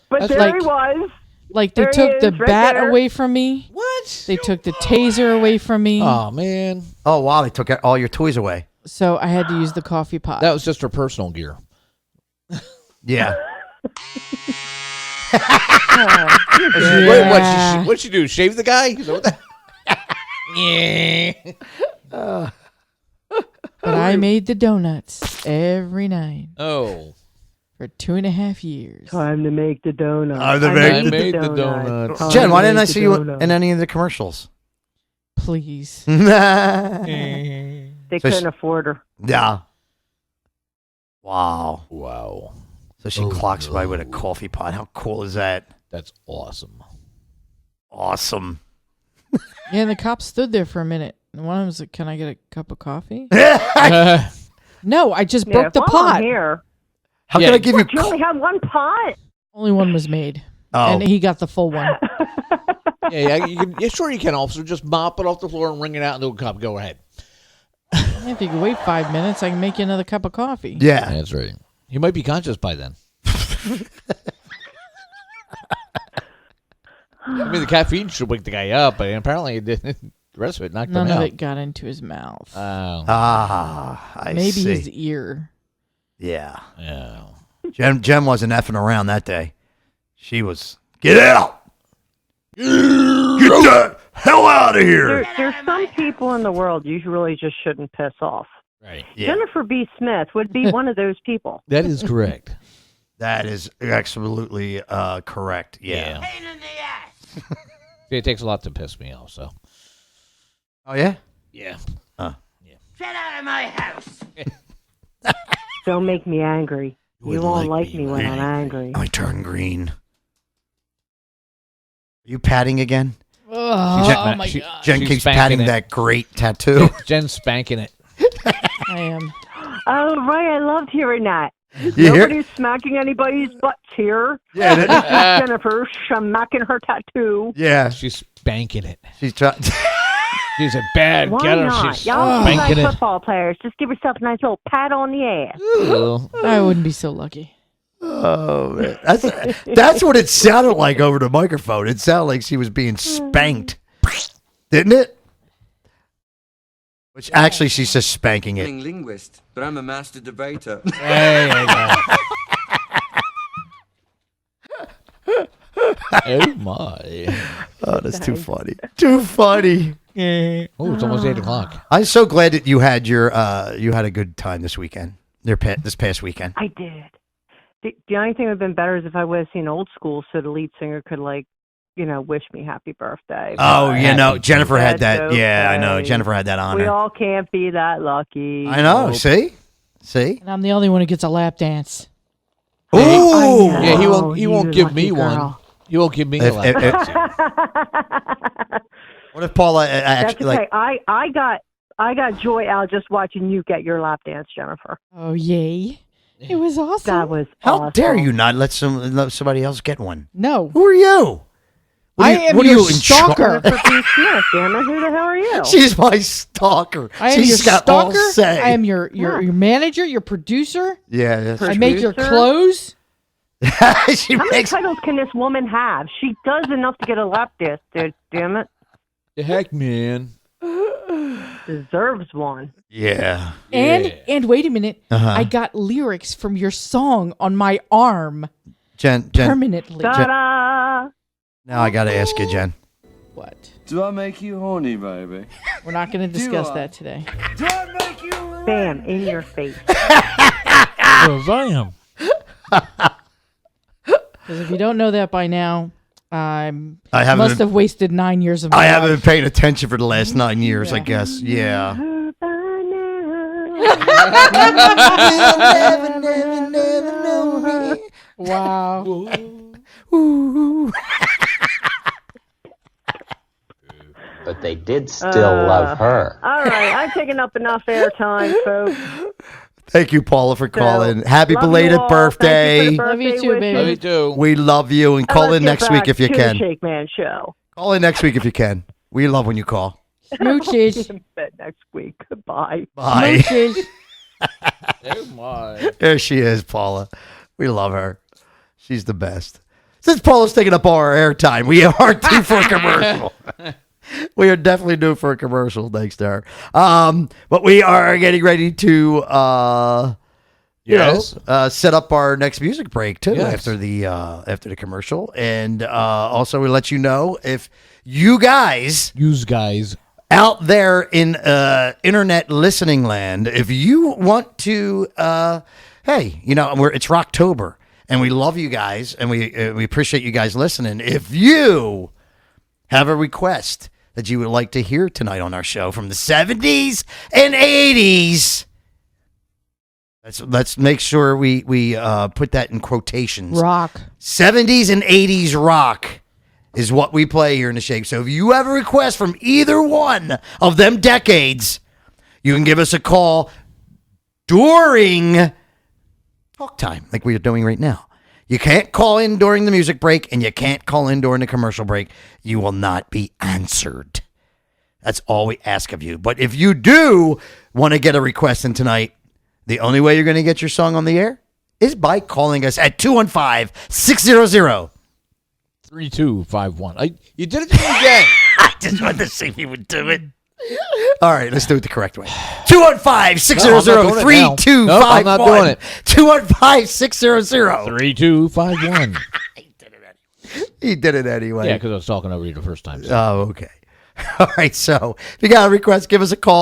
Speaker 6: But
Speaker 3: That's
Speaker 6: there
Speaker 3: like-
Speaker 6: he was.
Speaker 3: Like they
Speaker 6: There he
Speaker 3: took the
Speaker 6: is, right
Speaker 3: bat
Speaker 6: there.
Speaker 3: away from me.
Speaker 2: What?
Speaker 3: They took the taser away from me.
Speaker 2: Oh man,
Speaker 1: Oh, wow. They took all your toys away.
Speaker 3: So I had to use the coffee pot.
Speaker 2: that was just her personal gear.
Speaker 1: Yeah.
Speaker 3: Yeah.
Speaker 2: Wait, what'd she do? Shave the guy? Is that what that- yeah.
Speaker 3: But I made the donuts every night
Speaker 2: Oh,
Speaker 3: for 2.5 years.
Speaker 6: Time to make the donut.
Speaker 1: Time to
Speaker 6: I
Speaker 1: make
Speaker 2: the donut.
Speaker 6: Time
Speaker 1: Jen,
Speaker 6: to
Speaker 1: why didn't
Speaker 6: make
Speaker 1: I
Speaker 6: the
Speaker 1: see you
Speaker 6: donut.
Speaker 1: in any of the commercials?
Speaker 3: Please.
Speaker 6: They
Speaker 1: So
Speaker 6: couldn't
Speaker 1: she-
Speaker 6: afford her.
Speaker 1: Yeah. Wow.
Speaker 2: wow,
Speaker 1: So she clocks by with a coffee pot. How cool is that?
Speaker 2: that's awesome.
Speaker 1: Awesome.
Speaker 3: Yeah, and the cops stood there for a minute. And one of them was like, "Can I get a cup of coffee?" No, I just broke the
Speaker 6: while I'm
Speaker 3: pot.
Speaker 6: here.
Speaker 1: How
Speaker 2: Yeah.
Speaker 1: can I give you?
Speaker 6: What, you only had one pot?
Speaker 3: Only one was made.
Speaker 1: Oh.
Speaker 3: And he got the full one.
Speaker 2: Sure you can, officer. Just mop it off the floor and wring it out into a cup. Go ahead.
Speaker 3: If you can wait 5 minutes, I can make you another cup of coffee.
Speaker 1: Yeah.
Speaker 2: That's right. He might be conscious by then. I mean, the caffeine should wake the guy up, but apparently it didn't. The rest of it knocked
Speaker 3: None
Speaker 2: him
Speaker 3: of
Speaker 2: out.
Speaker 3: it got into his mouth.
Speaker 2: Oh,
Speaker 1: I
Speaker 3: Maybe
Speaker 1: see.
Speaker 3: his ear.
Speaker 1: Yeah.
Speaker 2: yeah.
Speaker 1: Jem wasn't effing around that day. She was, get out! Get the hell out of here!
Speaker 6: There's some people in the world you really just shouldn't piss off.
Speaker 2: Right.
Speaker 1: Yeah,
Speaker 6: Jennifer B. Smith would be one of those people.
Speaker 2: That is correct.
Speaker 1: that is absolutely correct. Yeah.
Speaker 2: It takes a lot to piss me off, so.
Speaker 1: Oh, yeah?
Speaker 2: Yeah.
Speaker 6: Don't make me angry. You
Speaker 1: wouldn't
Speaker 6: won't
Speaker 1: like
Speaker 6: like
Speaker 1: me
Speaker 6: me when I'm angry.
Speaker 1: I turn green. Are you patting again?
Speaker 3: Oh, my God.
Speaker 1: Jen
Speaker 2: She's
Speaker 1: keeps
Speaker 2: spanking
Speaker 1: patting
Speaker 2: it.
Speaker 1: that great tattoo.
Speaker 2: Jen's spanking it.
Speaker 3: I am.
Speaker 6: Oh, right. I loved hearing that.
Speaker 1: You hear?
Speaker 6: Nobody's smacking anybody's butts here.
Speaker 1: Yeah,
Speaker 6: This is Jennifer smacking her tattoo.
Speaker 1: yeah.
Speaker 2: She's spanking it.
Speaker 1: She's trying.
Speaker 2: She's a bad
Speaker 6: Why
Speaker 2: getter.
Speaker 6: not?
Speaker 2: She's
Speaker 6: Y'all seem like
Speaker 2: spanking it.
Speaker 6: football players. Just give yourself a nice little pat on the ass.
Speaker 2: Well,
Speaker 3: I wouldn't be so lucky.
Speaker 1: Oh, man. That's what it sounded like over the microphone. It sounded like she was being spanked. Didn't it? Which actually, she's just spanking it.
Speaker 8: Linguist, but I'm a master debater.
Speaker 2: there you go. Oh my!
Speaker 1: Oh, that's too funny. Too funny.
Speaker 2: Oh, it's almost 8:00.
Speaker 1: I'm so glad that you had you had a good time this weekend. This past weekend.
Speaker 6: I did. The only thing that would have been better is if I would have seen Old School so the lead singer could, like, wish me happy birthday.
Speaker 1: Oh, Jennifer had that.
Speaker 6: That's
Speaker 1: Yeah, I know.
Speaker 6: okay.
Speaker 1: Jennifer had that honor.
Speaker 6: We all can't be that lucky.
Speaker 1: I know. See?
Speaker 3: And I'm the only one who gets a lap dance.
Speaker 1: Ooh.
Speaker 2: Yeah, he won't give me
Speaker 6: lucky
Speaker 2: one.
Speaker 6: girl.
Speaker 2: He won't give me a lap dance.
Speaker 1: What if Paula
Speaker 6: That's
Speaker 1: actually
Speaker 6: okay. I got joy out just watching you get your lap dance, Jennifer.
Speaker 3: Oh, yay. It was awesome.
Speaker 6: That was
Speaker 1: How
Speaker 6: awesome.
Speaker 1: dare you not let somebody else get one?
Speaker 3: No.
Speaker 1: Who are you?
Speaker 3: I am your stalker.
Speaker 6: Jennifer P.C.S., damn it. Who the hell are you?
Speaker 1: She's my stalker.
Speaker 3: I am your
Speaker 1: She's got all
Speaker 3: stalker.
Speaker 1: say.
Speaker 3: I am your manager, your producer.
Speaker 1: Yeah. That's
Speaker 3: I make your
Speaker 6: Producer?
Speaker 3: clothes.
Speaker 1: she
Speaker 6: How many
Speaker 1: makes.
Speaker 6: titles can this woman have? She does enough to get a lap dance, dude. Damn it.
Speaker 2: The heck, man!
Speaker 6: Deserves one.
Speaker 1: Yeah.
Speaker 3: And wait a minute. I got lyrics from your song on my arm
Speaker 1: Jen.
Speaker 3: permanently.
Speaker 6: Ta-da!
Speaker 1: Now I got to ask you, Jen.
Speaker 3: What?
Speaker 8: Do I make you horny, baby?
Speaker 3: We're not going to discuss that today.
Speaker 8: Do I make you
Speaker 6: Bam, in your face.
Speaker 2: Because I am.
Speaker 3: Because if you don't know that by now,
Speaker 1: I
Speaker 3: must have wasted 9 years of my
Speaker 1: I haven't
Speaker 3: life.
Speaker 1: been paying attention for the last 9 years, I guess. Yeah.
Speaker 3: Wow.
Speaker 4: But they did still love her.
Speaker 6: All right, I've taken up enough airtime, folks.
Speaker 1: Thank you, Paula, for calling. Happy
Speaker 6: love you
Speaker 1: belated
Speaker 6: all.
Speaker 1: birthday.
Speaker 6: Thank you for the
Speaker 3: Love you
Speaker 6: birthday
Speaker 3: too,
Speaker 6: wishes.
Speaker 3: baby.
Speaker 2: Love you too.
Speaker 1: We love you, and
Speaker 6: Now
Speaker 1: call
Speaker 6: let's
Speaker 1: in
Speaker 6: get
Speaker 1: next week
Speaker 6: back
Speaker 1: if you
Speaker 6: to
Speaker 1: can.
Speaker 6: The Shakeman show.
Speaker 1: Call in next week if you can. We love when you call.
Speaker 3: Smooches.
Speaker 6: In bed next week. Goodbye.
Speaker 1: Bye.
Speaker 3: Smooches.
Speaker 2: Oh my!
Speaker 1: There she is, Paula. We love her. She's the best. Since Paula's taking up all our airtime, we are due for a commercial. We are definitely due for a commercial, thanks to her. But we are getting ready to set up our next music break too after the commercial, and also we let you know if you guys out there in internet listening land, if you want to, hey, it's Rocktober, and we love you guys, and we appreciate you guys listening. If you have a request that you would like to hear tonight on our show from the 70s and 80s, let's make sure we put that in quotations.
Speaker 3: Rock.
Speaker 1: 70s and 80s rock is what we play here in the Shake. So if you have a request from either one of them decades, you can give us a call during talk time, like we are doing right now. You can't call in during the music break, and you can't call in during the commercial break. You will not be answered. That's all we ask of you. But if you do want to get a request in tonight, the only way you're going to get your song on the air is by calling us at 215-600.
Speaker 2: 3251. You did it to me again.
Speaker 1: I just wanted to see if you would do it. All right, let's do it the correct way. 215-600-3251.
Speaker 2: No, I'm not doing it.
Speaker 1: 215-600.
Speaker 2: 3251.
Speaker 1: He did it anyway.
Speaker 2: Yeah, because I was talking over you the first time. So.
Speaker 1: Oh, okay. All right, so if you got a request, give us a call.